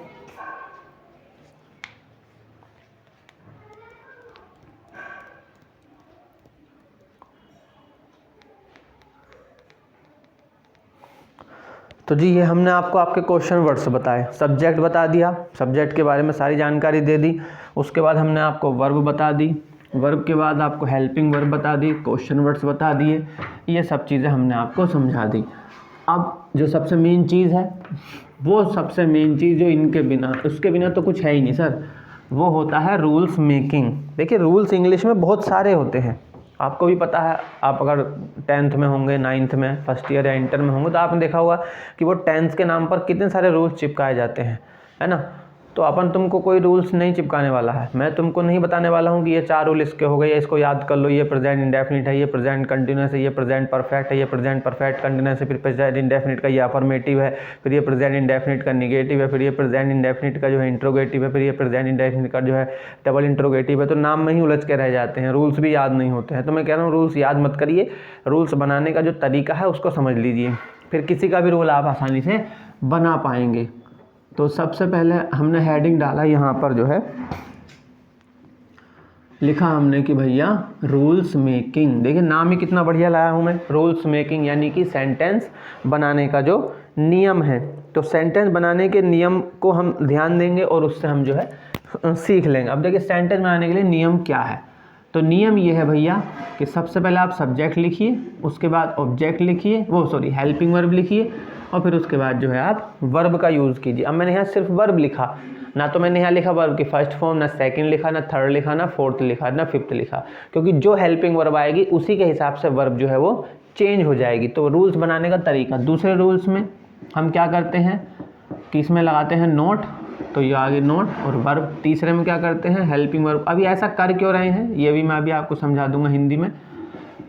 Speaker 1: तो जी ये हमने आपको आपके क्वेश्चन वर्ड्स बताए, सब्जेक्ट बता दिया, सब्जेक्ट के बारे में सारी जानकारी दे दी। उसके बाद हमने आपको वर्ब बता दी, वर्ब के बाद आपको हेल्पिंग वर्ब बता दी, क्वेश्चन वर्ड्स बता दिए, ये सब चीज़ें हमने आपको समझा दी। अब जो सबसे मेन चीज़ है, वो सबसे मेन चीज़ जो इनके बिना, उसके बिना तो कुछ है ही नहीं सर, वो होता है रूल्स मेकिंग। देखिए रूल्स इंग्लिश में बहुत सारे होते हैं, आपको भी पता है। आप अगर 10th में होंगे, 9th में, फर्स्ट ईयर या इंटर में होंगे, तो आपने देखा होगा कि वो 10th के नाम पर कितने सारे रूल्स चिपकाए जाते हैं, है ना। तो अपन तुमको कोई रूल्स नहीं चिपकाने वाला है, मैं तुमको नहीं बताने वाला हूँ कि ये 4 रूल इसके हो गए, या इसको याद कर लो, ये प्रेजेंट इंडेफिनिट है, ये प्रेजेंट कंटिन्यूस है, ये प्रेजेंट परफेक्ट है, ये प्रेजेंट परफेक्ट कंटिन्यूस है, फिर प्रेजेंट इंडेफिनिट का ये अफर्मेटिव है, फिर ये प्रेजेंट इंडेफिनिट का निगेटिव है, फिर ये प्रेजेंट इंडेफिनिट का जो है इंट्रोगेटिव है, फिर ये प्रेजेंट इंडेफिनिट का जो है डबल इंट्रोगेटिव है। तो नाम में ही उलझ के रह जाते हैं, रूल्स भी याद नहीं होते हैं। तो मैं कह रहा हूँ रूल्स याद मत करिए, रूल्स बनाने का जो तरीका है उसको समझ लीजिए, फिर किसी का भी रूल आप आसानी से बना पाएंगे। तो सबसे पहले हमने हेडिंग डाला यहाँ पर, जो है लिखा हमने कि भैया रूल्स मेकिंग। देखिए नाम ही कितना बढ़िया लाया हूँ मैं, रूल्स मेकिंग, यानी कि सेंटेंस बनाने का जो नियम है। तो सेंटेंस बनाने के नियम को हम ध्यान देंगे और उससे हम जो है सीख लेंगे। अब देखिए सेंटेंस बनाने के लिए नियम क्या है, तो नियम ये है भैया कि सबसे पहले आप सब्जेक्ट लिखिए, उसके बाद ऑब्जेक्ट लिखिए, हेल्पिंग वर्ब लिखिए, और फिर उसके बाद जो है आप वर्ब का यूज़ कीजिए। अब मैंने यहाँ सिर्फ वर्ब लिखा, ना तो मैंने यहाँ लिखा वर्ब की फर्स्ट फॉर्म, ना सेकंड लिखा, ना थर्ड लिखा, ना फोर्थ लिखा, ना फिफ्थ लिखा, क्योंकि जो हेल्पिंग वर्ब आएगी उसी के हिसाब से वर्ब जो है वो चेंज हो जाएगी। तो रूल्स बनाने का तरीका, दूसरे रूल्स में हम क्या करते हैं कि इसमें लगाते हैं नोट, तो ये आगे नोट और वर्ब। तीसरे में क्या करते हैं, हेल्पिंग वर्ब। अभी ऐसा कर क्यों रहे हैं ये भी मैं अभी आपको समझा दूंगा हिंदी में।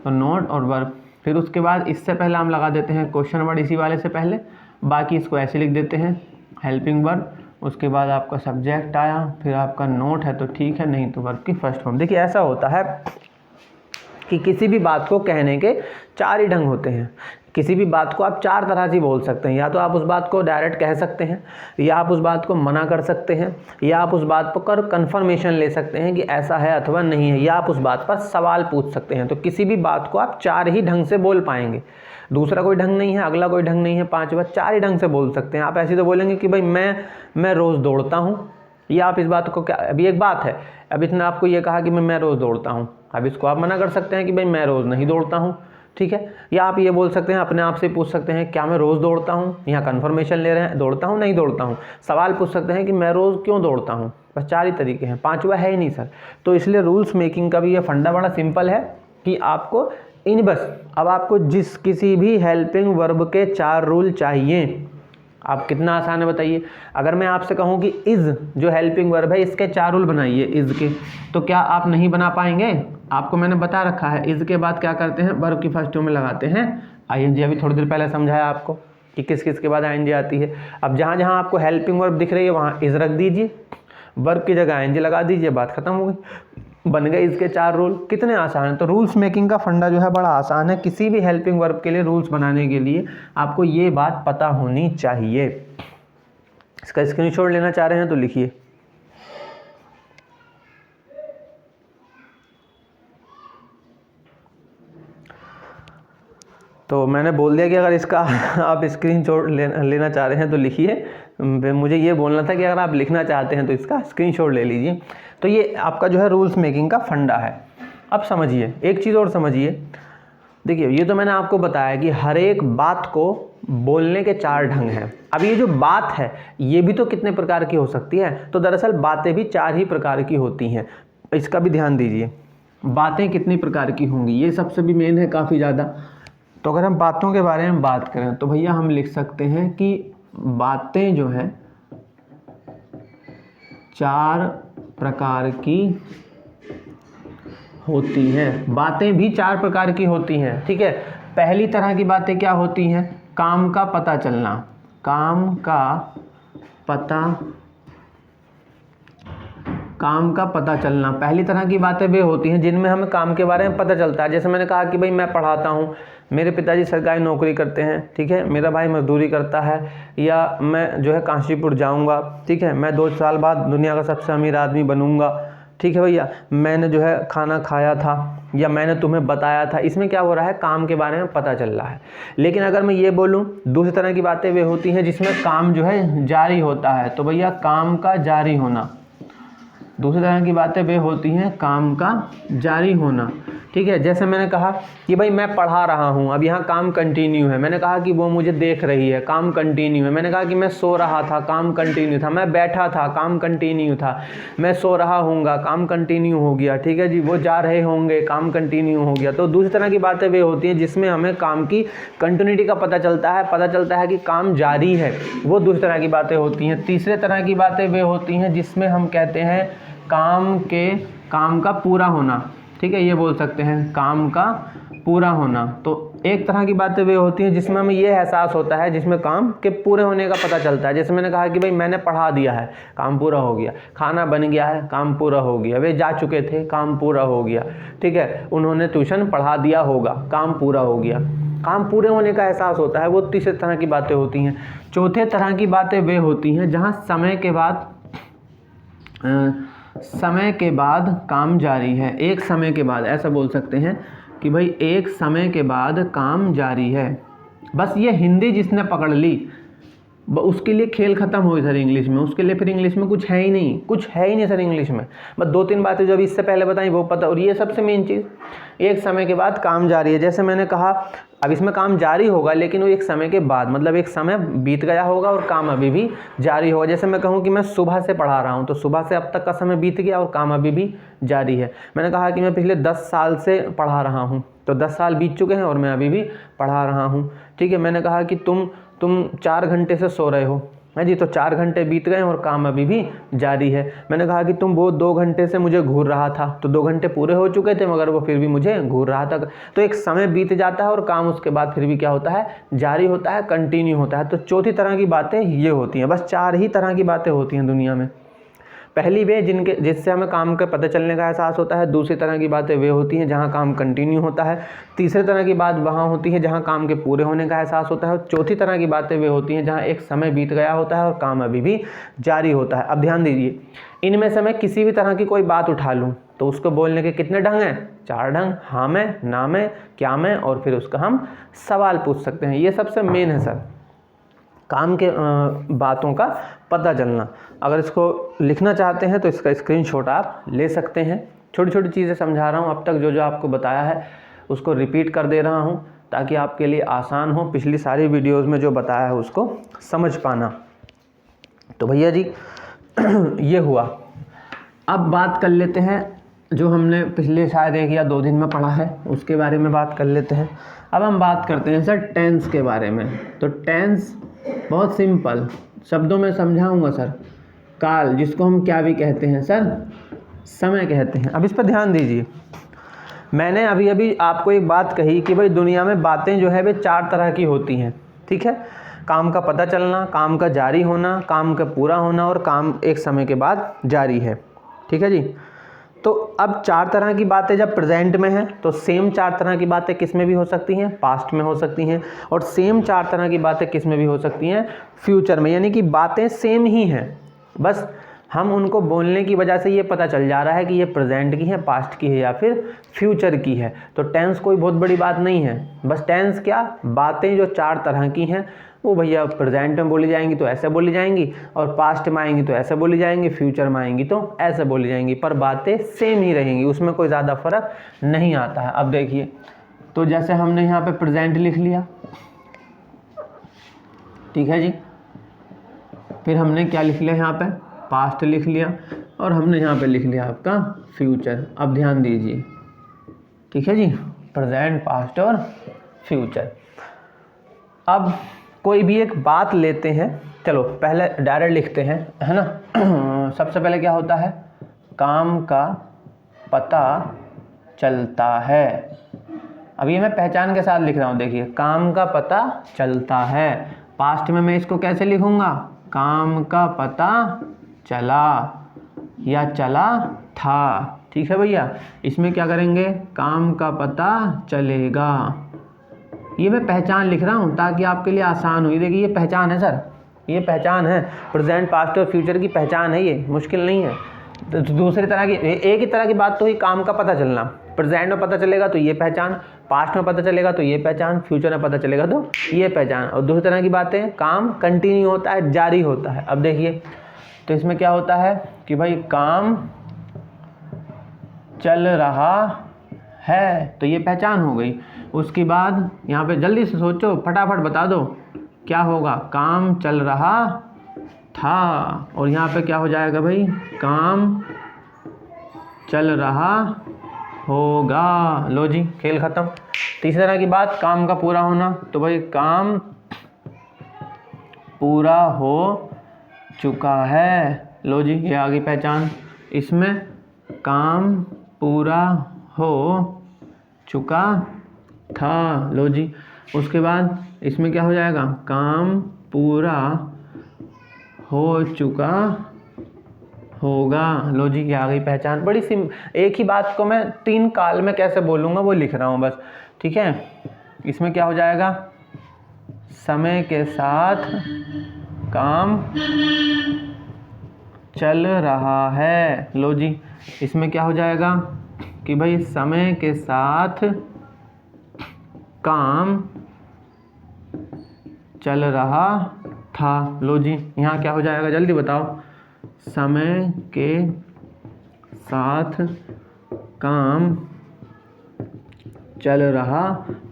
Speaker 1: तो नोट और वर्ब, फिर उसके बाद इससे पहले हम लगा देते हैं क्वेश्चन वर्ड इसी वाले से पहले, बाकी इसको ऐसे लिख देते हैं हेल्पिंग वर्ब। उसके बाद आपका सब्जेक्ट आया, फिर आपका नोट है तो ठीक है, नहीं तो वर्ब की फर्स्ट फॉर्म। देखिए ऐसा होता है कि किसी भी बात को कहने के 4 ही ढंग होते हैं। किसी भी बात को आप 4 तरह से बोल सकते हैं, या तो आप उस बात को डायरेक्ट कह सकते हैं, या आप उस बात को मना कर सकते हैं, या आप उस बात पर कंफर्मेशन ले सकते हैं कि ऐसा है अथवा नहीं है, या आप उस बात पर सवाल पूछ सकते हैं। तो किसी भी बात को आप 4 ही ढंग से बोल पाएंगे, दूसरा कोई ढंग नहीं है, अगला कोई ढंग नहीं है, 5वां 4 ही ढंग से बोल सकते हैं। आप ऐसे तो बोलेंगे कि भाई मैं रोज़ दौड़ता हूँ, या आप इस बात को क्या, अभी एक बात है, अब इसने आपको ये कहा कि मैं रोज़ दौड़ता हूँ, अब इसको आप मना कर सकते हैं कि भाई मैं रोज़ नहीं दौड़ता हूँ, ठीक है। या आप ये बोल सकते हैं, अपने आप से पूछ सकते हैं क्या मैं रोज़ दौड़ता हूँ, यहाँ कन्फर्मेशन ले रहे हैं, दौड़ता हूँ नहीं दौड़ता हूँ। सवाल पूछ सकते हैं कि मैं रोज़ क्यों दौड़ता हूँ। बस 4 ही तरीके हैं, 5वां है ही नहीं सर। तो इसलिए रूल्स मेकिंग का भी ये फंडा बड़ा सिंपल है कि आपको अब आपको जिस किसी भी हेल्पिंग वर्ब के 4 रूल चाहिए। आप कितना आसान है बताइए। अगर मैं आपसे कहूँ कि इज़ जो हेल्पिंग वर्ब है इसके 4 रूल बनाइए इज़ के, तो क्या आप नहीं बना पाएंगे। आपको मैंने बता रखा है, इज़ के बाद क्या करते हैं, वर्ब की फर्स्ट में लगाते हैं आईएनजी। अभी थोड़ी देर पहले समझाया आपको कि किस किस के बाद आईएनजी आती है। अब जहाँ जहाँ आपको हेल्पिंग वर्ब दिख रही है वहाँ इज़ रख दीजिए, वर्ब की जगह आईएनजी लगा दीजिए, बात खत्म हो गई। बन गए इसके 4 रूल। कितने आसान हैं। तो रूल्स मेकिंग का फंडा जो है बड़ा आसान है। किसी भी हेल्पिंग वर्ब के लिए रूल्स बनाने के लिए आपको ये बात पता होनी चाहिए। इसका स्क्रीनशॉट लेना चाह रहे हैं तो लिखिए। तो मैंने बोल दिया कि अगर इसका आप स्क्रीनशॉट लेना चाह रहे हैं तो लिखिए। मुझे ये बोलना था कि अगर आप लिखना चाहते हैं तो इसका स्क्रीनशॉट ले लीजिए। तो ये आपका जो है रूल्स मेकिंग का फंडा है। अब समझिए, एक चीज़ और समझिए। देखिए, ये तो मैंने आपको बताया कि हर एक बात को बोलने के 4 ढंग हैं। अब ये जो बात है ये भी तो कितने प्रकार की हो सकती है। तो दरअसल बातें भी 4 ही प्रकार की होती हैं। इसका भी ध्यान दीजिए, बातें कितनी प्रकार की होंगी ये सबसे भी मेन है काफ़ी ज़्यादा। तो अगर हम बातों के बारे में बात करें तो भैया हम लिख सकते हैं कि बातें जो हैं 4 प्रकार की होती हैं। बातें भी 4 प्रकार की होती हैं, ठीक है। पहली तरह की बातें क्या होती हैं? काम का पता चलना। काम का पता चलना पहली तरह की बातें वे होती हैं जिनमें हमें काम के बारे में पता चलता है। जैसे मैंने कहा कि भाई मैं पढ़ाता हूँ, मेरे पिताजी सरकारी नौकरी करते हैं, ठीक है, मेरा भाई मजदूरी करता है, या मैं जो है काशीपुर जाऊँगा, ठीक है, मैं 2 साल बाद दुनिया का सबसे अमीर आदमी बनूँगा, ठीक है भैया, मैंने जो है खाना खाया था, या मैंने तुम्हें बताया था। इसमें क्या हो रहा है? काम के बारे में पता चल रहा है। लेकिन अगर मैं ये बोलूँ, दूसरी तरह की बातें वे होती हैं जिसमें काम जो है जारी होता है। तो भैया काम का जारी होना। दूसरी तरह की बातें वे होती हैं काम का जारी होना, ठीक है। जैसे मैंने कहा कि भाई मैं पढ़ा रहा हूँ, अब यहाँ काम कंटिन्यू है। मैंने कहा कि वो मुझे देख रही है, काम कंटिन्यू है। मैंने कहा कि मैं सो रहा था, काम कंटिन्यू था। मैं बैठा था, काम कंटिन्यू था। मैं सो रहा हूँगा, काम कंटिन्यू हो गया, ठीक है जी। वो जा रहे होंगे, काम कंटिन्यू हो गया। तो दूसरी तरह की बातें वे होती हैं जिसमें हमें काम की कंटिन्यूटी का पता चलता है कि काम जारी है। वो दूसरी तरह की बातें होती हैं। तीसरे तरह की बातें वे होती हैं जिसमें हम कहते हैं काम का पूरा होना, ठीक है, ये बोल सकते हैं काम का पूरा होना। तो एक तरह की बातें वे होती हैं जिसमें हमें ये एहसास होता है, जिसमें काम के पूरे होने का पता चलता है। जैसे मैंने कहा कि भाई मैंने पढ़ा दिया है, काम पूरा हो गया। खाना बन गया है, काम पूरा हो गया। वे जा चुके थे, काम पूरा हो गया, ठीक है। उन्होंने ट्यूशन पढ़ा दिया होगा, काम पूरा हो गया। काम पूरे होने का एहसास होता है। वो तीसरे तरह की बातें होती हैं। चौथे तरह की बातें वे होती हैं जहाँ समय के बाद काम जारी है। एक समय के बाद ऐसा बोल सकते हैं कि भाई एक समय के बाद काम जारी है। बस ये हिंदी जिसने पकड़ ली उसके लिए खेल खत्म हुई सर इंग्लिश में। उसके लिए फिर इंग्लिश में कुछ है ही नहीं सर इंग्लिश में। बस 2-3 बातें जो अभी इससे पहले बताई वो पता। और ये सबसे मेन चीज़, एक समय के बाद काम जारी है। जैसे मैंने कहा अब इसमें काम जारी होगा, लेकिन वो एक समय के बाद, मतलब एक समय बीत गया होगा और काम अभी भी जारी होगा। जैसे मैं कहूँ कि मैं सुबह से पढ़ा रहा हूँ, तो सुबह से अब तक का समय बीत गया और काम अभी भी जारी है। मैंने कहा कि मैं पिछले 10 साल से पढ़ा रहा हूँ, तो 10 साल बीत चुके हैं और मैं अभी भी पढ़ा रहा हूँ, ठीक है। मैंने कहा कि तुम 4 घंटे से सो रहे हो, है जी, तो 4 घंटे बीत गए और काम अभी भी जारी है। मैंने कहा कि तुम वो 2 घंटे से मुझे घूर रहा था, तो 2 घंटे पूरे हो चुके थे मगर वो फिर भी मुझे घूर रहा था। तो एक समय बीत जाता है और काम उसके बाद फिर भी क्या होता है? जारी होता है, कंटिन्यू होता है। तो चौथी तरह की बातें ये होती हैं। बस 4 ही तरह की बातें होती हैं दुनिया में। पहली वे जिससे हमें काम का पता चलने का एहसास होता है। दूसरी तरह की बातें वे होती हैं जहाँ काम कंटिन्यू होता है। तीसरी तरह की बात वहाँ होती है जहाँ काम के पूरे होने का एहसास होता है। और चौथी तरह की बातें वे होती हैं जहाँ एक समय बीत गया होता है और काम अभी भी जारी होता है। अब ध्यान दीजिए, इनमें से मैं किसी भी तरह की कोई बात उठा लूँ तो उसको बोलने के कितने ढंग हैं? 4 ढंग। हाँ में, ना में, क्या में, और फिर उसका हम सवाल पूछ सकते हैं। ये सबसे मेन है सर काम के बातों का पता चलना। अगर इसको लिखना चाहते हैं तो इसका स्क्रीनशॉट आप ले सकते हैं। छोटी छोटी चीज़ें समझा रहा हूँ, अब तक जो आपको बताया है उसको रिपीट कर दे रहा हूँ ताकि आपके लिए आसान हो पिछली सारी वीडियोज़ में जो बताया है उसको समझ पाना। तो भैया जी ये हुआ। अब बात कर लेते हैं जो हमने पिछले शायद 1 या 2 दिन में पढ़ा है उसके बारे में बात कर लेते हैं। अब हम बात करते हैं सर टेंस के बारे में। तो टेंस बहुत सिंपल शब्दों में समझाऊंगा सर। काल, जिसको हम क्या भी कहते हैं सर, समय कहते हैं। अब इस पर ध्यान दीजिए, मैंने अभी आपको एक बात कही कि भाई दुनिया में बातें जो है वे 4 तरह की होती हैं, ठीक है। काम का पता चलना, काम का जारी होना, काम का पूरा होना और काम एक समय के बाद जारी है, ठीक है जी। तो अब 4 तरह की बातें जब प्रेजेंट में हैं तो सेम 4 तरह की बातें किस में भी हो सकती हैं, पास्ट में हो सकती हैं, और सेम 4 तरह की बातें किस में भी हो सकती हैं, फ्यूचर में। यानी कि बातें सेम ही हैं, बस हम उनको बोलने की वजह से ये पता चल जा रहा है कि ये प्रेजेंट की है, पास्ट की है या फिर फ्यूचर की है। तो टेंस कोई बहुत बड़ी बात नहीं है, बस टेंस क्या, बातें जो 4 तरह की हैं वो भैया प्रेजेंट में बोली जाएंगी तो ऐसे बोली जाएंगी, और पास्ट में आएंगी तो ऐसे बोली जाएंगी, फ्यूचर में आएंगी तो ऐसे बोली जाएंगी, पर बातें सेम ही रहेंगी, उसमें कोई ज़्यादा फर्क नहीं आता है। अब देखिए, तो जैसे हमने यहाँ पे प्रेजेंट लिख लिया, ठीक है जी, फिर हमने क्या लिख लिया यहाँ पे, पास्ट लिख लिया, और हमने यहाँ पे लिख लिया आपका फ्यूचर। अब ध्यान दीजिए, ठीक है जी, प्रेजेंट, पास्ट और फ्यूचर। अब कोई भी एक बात लेते हैं, चलो पहले डायरेक्ट लिखते हैं, है ना। सबसे पहले क्या होता है, काम का पता चलता है। अब ये मैं पहचान के साथ लिख रहा हूँ, देखिए, काम का पता चलता है। पास्ट में मैं इसको कैसे लिखूँगा, काम का पता चला या चला था, ठीक है भैया। इसमें क्या करेंगे, काम का पता चलेगा। ये मैं पहचान लिख रहा हूँ ताकि आपके लिए आसान हो। ये देखिए, ये पहचान है सर, ये पहचान है, प्रेजेंट, पास्ट और फ्यूचर की पहचान है, ये मुश्किल नहीं है। तो दूसरी तरह की, एक ही तरह की बात तो हुई काम का पता चलना। प्रेजेंट में पता चलेगा तो ये पहचान, पास्ट में पता चलेगा तो ये पहचान, फ्यूचर में पता चलेगा तो ये पहचान। और दूसरी तरह की बातें, काम कंटिन्यू होता है, जारी होता है। अब देखिए, तो इसमें क्या होता है कि भाई काम चल रहा है, तो ये पहचान हो गई। उसके बाद यहाँ पे जल्दी से सोचो, फटाफट बता दो क्या होगा, काम चल रहा था, और यहाँ पे क्या हो जाएगा भाई, काम चल रहा होगा। लो जी, खेल खत्म। तीसरी तरह की बात, काम का पूरा होना, तो भाई काम पूरा हो चुका है। लो जी, ये आ गई पहचान। इसमें काम पूरा हो चुका था। लो जी, उसके बाद इसमें क्या हो जाएगा, काम पूरा हो चुका होगा। लो जी, ये आ गई पहचान। बड़ी एक ही बात को मैं 3 काल में कैसे बोलूँगा वो लिख रहा हूँ बस, ठीक है। इसमें क्या हो जाएगा, समय के साथ काम चल रहा है। लो जी, इसमें क्या हो जाएगा कि भाई समय के साथ काम चल रहा था। लो जी, यहाँ क्या हो जाएगा, जल्दी बताओ, समय के साथ काम चल रहा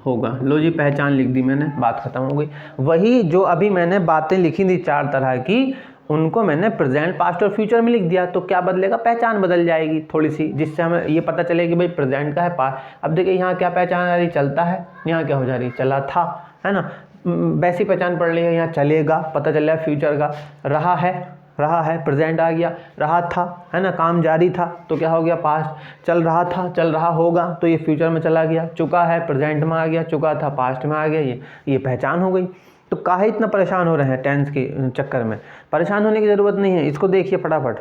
Speaker 1: होगा। लो जी, पहचान लिख दी मैंने, बात खत्म हो गई। वही जो अभी मैंने बातें लिखी थी 4 तरह की, उनको मैंने प्रेजेंट, पास्ट और फ्यूचर में लिख दिया। तो क्या बदलेगा, पहचान बदल जाएगी थोड़ी सी, जिससे हमें ये पता चलेगा कि भाई प्रेजेंट का है, पास्ट। अब देखिए, यहाँ क्या पहचान आ रही, चलता है, यहाँ क्या हो जा रही, चला था, है ना। वैसी पहचान पड़ रही है, यहाँ चलेगा, पता चल रहा है फ्यूचर का, रहा है, प्रेजेंट आ गया, रहा था, है ना, काम जारी था, तो क्या हो गया, पास्ट। चल रहा था, चल रहा होगा, तो ये फ्यूचर में चला गया। चुका है, प्रेजेंट में आ गया, चुका था, पास्ट में आ गया, ये पहचान हो गई। तो काहे इतना परेशान हो रहे हैं टेंस के चक्कर में, परेशान होने की ज़रूरत नहीं है। इसको देखिए फटाफट,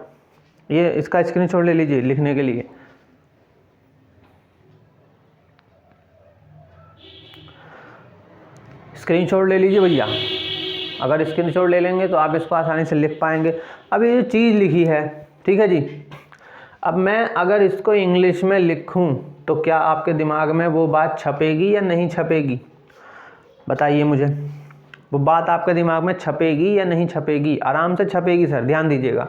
Speaker 1: ये इसका स्क्रीनशॉट ले लीजिए लिखने के लिए। स्क्रीनशॉट ले लीजिए भैया, अगर स्क्रीनशॉट ले लेंगे तो आप इसको आसानी से लिख पाएंगे। अब ये चीज़ लिखी है, ठीक है जी। अब मैं अगर इसको इंग्लिश में लिखूं तो क्या आपके दिमाग में वो बात छपेगी या नहीं छपेगी, बताइए मुझे। वो बात आपके दिमाग में छपेगी या नहीं छपेगी, आराम से छपेगी सर, ध्यान दीजिएगा।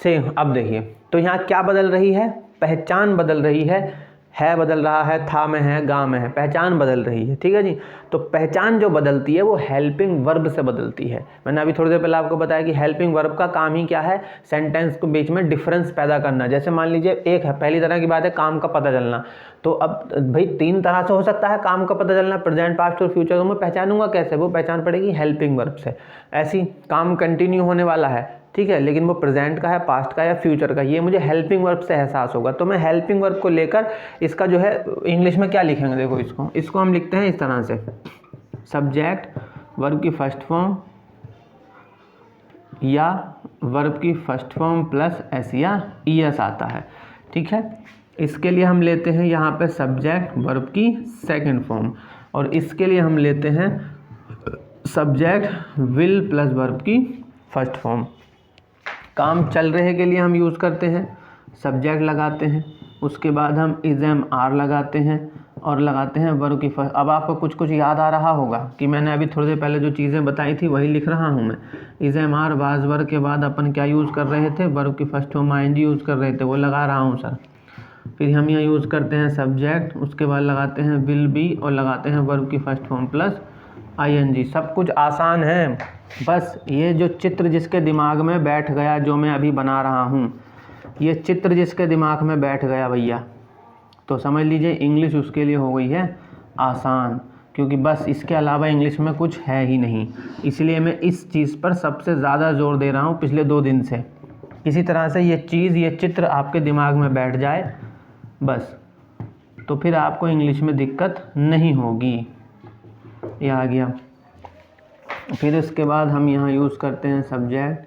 Speaker 1: सेम, अब देखिए, तो यहाँ क्या बदल रही है, पहचान बदल रही है बदल रहा है, था में है, गा में है, पहचान बदल रही है, ठीक है जी। तो पहचान जो बदलती है वो हेल्पिंग वर्ब से बदलती है। मैंने अभी थोड़ी देर पहले आपको बताया कि हेल्पिंग वर्ब का काम ही क्या है, सेंटेंस के बीच में डिफरेंस पैदा करना। जैसे मान लीजिए, एक है, पहली तरह की बात है काम का पता चलना, तो अब भाई 3 तरह से हो सकता है काम का पता चलना, प्रेजेंट, पास्ट और फ्यूचर। तो मैं पहचानूंगा कैसे, वो पहचान पड़ेगी हेल्पिंग वर्ब से। ऐसी काम कंटिन्यू होने वाला है, ठीक है, लेकिन वो प्रेजेंट का है, पास्ट का या फ्यूचर का, ये मुझे हेल्पिंग वर्ब से एहसास होगा। तो मैं हेल्पिंग वर्ब को लेकर इसका जो है इंग्लिश में क्या लिखेंगे, देखो इसको हम लिखते हैं इस तरह से, सब्जेक्ट वर्ब की फर्स्ट फॉर्म या वर्ब की फर्स्ट फॉर्म प्लस एस या ईएस आता है, ठीक है। इसके लिए हम लेते हैं यहाँ पे सब्जेक्ट वर्ब की सेकंड फॉर्म, और इसके लिए हम लेते हैं सब्जेक्ट विल प्लस वर्ब की फर्स्ट फॉर्म। काम चल रहे के लिए हम यूज़ करते हैं, सब्जेक्ट लगाते हैं, उसके बाद हम इज एम आर लगाते हैं और लगाते हैं वर्ब की फर्स्ट। अब आपको कुछ कुछ याद आ रहा होगा कि मैंने अभी थोड़ी देर पहले जो चीज़ें बताई थी वही लिख रहा हूँ मैं। Is am are was verb के बाद अपन क्या यूज़ कर रहे थे, वर्ब की फर्स्ट फॉर्म आईएनजी यूज़ कर रहे थे, वो लगा रहा हूँ सर। फिर हम यहाँ यूज़ करते हैं सब्जेक्ट, उसके बाद लगाते हैं विल बी और लगाते हैं वर्ब की फर्स्ट फॉर्म प्लस आईएनजी। सब कुछ आसान है, बस ये जो चित्र जिसके दिमाग में बैठ गया, जो मैं अभी बना रहा हूँ, ये चित्र जिसके दिमाग में बैठ गया भैया, तो समझ लीजिए इंग्लिश उसके लिए हो गई है आसान, क्योंकि बस इसके अलावा इंग्लिश में कुछ है ही नहीं। इसलिए मैं इस चीज़ पर सबसे ज़्यादा जोर दे रहा हूँ पिछले 2 दिन से। इसी तरह से ये चित्र आपके दिमाग में बैठ जाए बस, तो फिर आपको इंग्लिश में दिक्कत नहीं होगी। ये आ गया। फिर इसके बाद हम यहाँ यूज़ करते हैं सब्जेक्ट,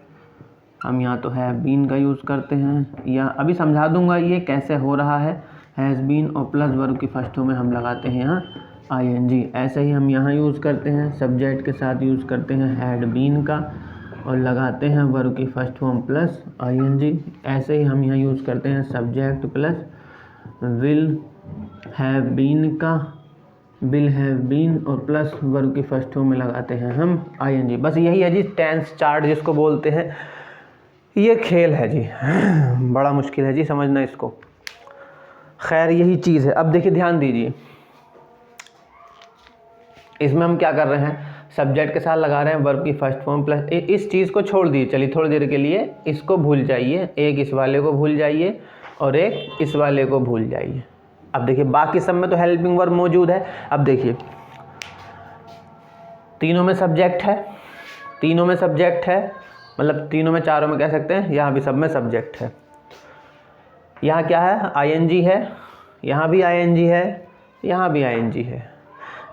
Speaker 1: हम यहाँ तो हैव बीन का यूज़ करते हैं, या अभी समझा दूंगा ये कैसे हो रहा है। हैज़ बीन और प्लस वर्ब की फर्स्ट फॉर्म में हम लगाते हैं यहाँ आईएनजी। ऐसे ही हम यहाँ यूज़ करते हैं, सब्जेक्ट के साथ यूज़ करते हैं हैड बीन का और लगाते हैं वर्ब की फर्स्ट फॉर्म प्लस आईएनजी। ऐसे ही हम यहाँ यूज़ करते हैं subject plus will have been का, विल हैव बीन और प्लस वर्ब की फर्स्ट फॉर्म में लगाते हैं हम आईएनजी। बस यही है जी टेंस चार्ट जिसको बोलते हैं। ये खेल है जी, बड़ा मुश्किल है जी समझना इसको। खैर यही चीज़ है। अब देखिए ध्यान दीजिए, इसमें हम क्या कर रहे हैं, सब्जेक्ट के साथ लगा रहे हैं वर्ब की फर्स्ट फॉर्म प्लस। इस चीज़ को छोड़ दीजिए, चलिए थोड़ी देर के लिए इसको भूल जाइए, एक इस वाले को भूल जाइए और एक इस वाले को भूल जाइए। अब देखिए बाकी सब में तो हेल्पिंग वर्ब मौजूद है। अब देखिए तीनों में सब्जेक्ट है, तीनों में सब्जेक्ट है, मतलब तीनों में चारों में कह सकते हैं, यहाँ भी सब में सब्जेक्ट है। यहाँ क्या है, आईएनजी है, यहाँ भी आईएनजी है, यहाँ भी आईएनजी है।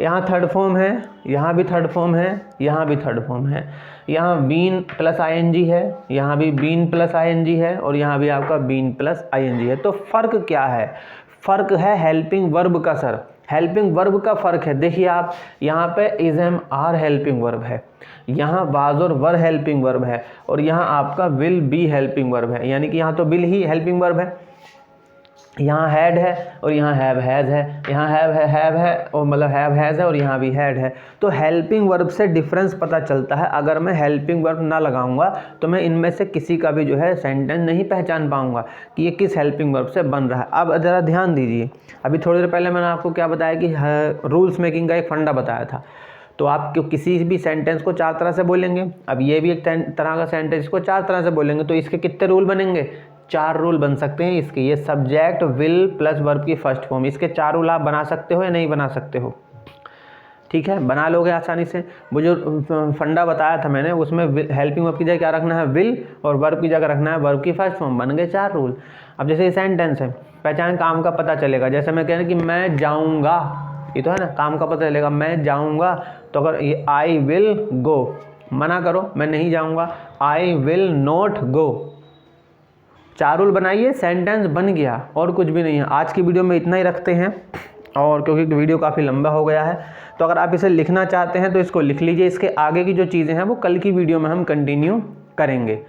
Speaker 1: यहाँ थर्ड फॉर्म है, यहाँ भी थर्ड फॉर्म है, यहाँ भी थर्ड फॉर्म है। यहाँ बीन प्लस आईएनजी है, यहाँ भी बीन प्लस आईएनजी है और यहाँ भी आपका बीन प्लस आईएनजी है। तो फ़र्क क्या है, फ़र्क है हेल्पिंग वर्ब का सर, हेल्पिंग वर्ब का फ़र्क है। देखिए आप यहाँ पे is am are helping verb है, यहाँ वाज और वर हेल्पिंग वर्ब है और यहाँ आपका विल बी हेल्पिंग वर्ब है, यानी कि यहाँ तो विल ही हेल्पिंग वर्ब है, यहाँ हैड है और यहाँ हैव हैज़ है, यहाँ हैव है और मतलब हैव हैज़ है और यहाँ भी हैड है। तो हेल्पिंग वर्ब से डिफरेंस पता चलता है। अगर मैं हेल्पिंग वर्ब ना लगाऊंगा तो मैं इनमें से किसी का भी जो है सेंटेंस नहीं पहचान पाऊंगा कि ये किस हेल्पिंग वर्ब से बन रहा है। अब ज़रा ध्यान दीजिए, अभी थोड़ी देर पहले मैंने आपको क्या बताया कि रूल्स मेकिंग का एक फंडा बताया था। तो आप किसी भी सेंटेंस को 4 तरह से बोलेंगे, अब ये भी एक तरह का सेंटेंस को 4 तरह से बोलेंगे, तो इसके कितने रूल बनेंगे, 4 रूल बन सकते हैं इसके। ये सब्जेक्ट विल प्लस वर्ब की फर्स्ट फॉर्म, इसके 4 रूल आप बना सकते हो या नहीं बना सकते हो, ठीक है, बना लोगे आसानी से। वो जो फंडा बताया था मैंने उसमें हेल्पिंग वर्ब की जगह क्या रखना है, विल, और वर्ब की जगह रखना है वर्ब की फर्स्ट फॉर्म। बन गए 4 रूल। अब जैसे ये सेंटेंस है, पहचान काम का पता चलेगा, जैसे मैं कह रहा कि मैं जाऊँगा, ये तो है ना, काम का पता चलेगा, मैं जाऊँगा। तो अगर ये आई विल गो, मना करो मैं नहीं जाऊँगा, I will not go. 4 rule बनाइए, सेंटेंस बन गया, और कुछ भी नहीं है। आज की वीडियो में इतना ही रखते हैं, और क्योंकि वीडियो काफ़ी लंबा हो गया है, तो अगर आप इसे लिखना चाहते हैं तो इसको लिख लीजिए। इसके आगे की जो चीज़ें हैं वो कल की वीडियो में हम कंटिन्यू करेंगे।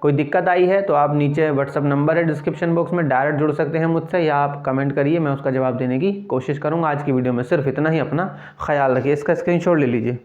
Speaker 1: कोई दिक्कत आई है तो आप नीचे व्हाट्सअप नंबर है डिस्क्रिप्शन बॉक्स में, डायरेक्ट जुड़ सकते हैं मुझसे, या आप कमेंट करिए, मैं उसका जवाब देने की कोशिश करूँगा। आज की वीडियो में सिर्फ इतना ही। अपना ख्याल रखिए। इसका स्क्रीनशॉट ले लीजिए।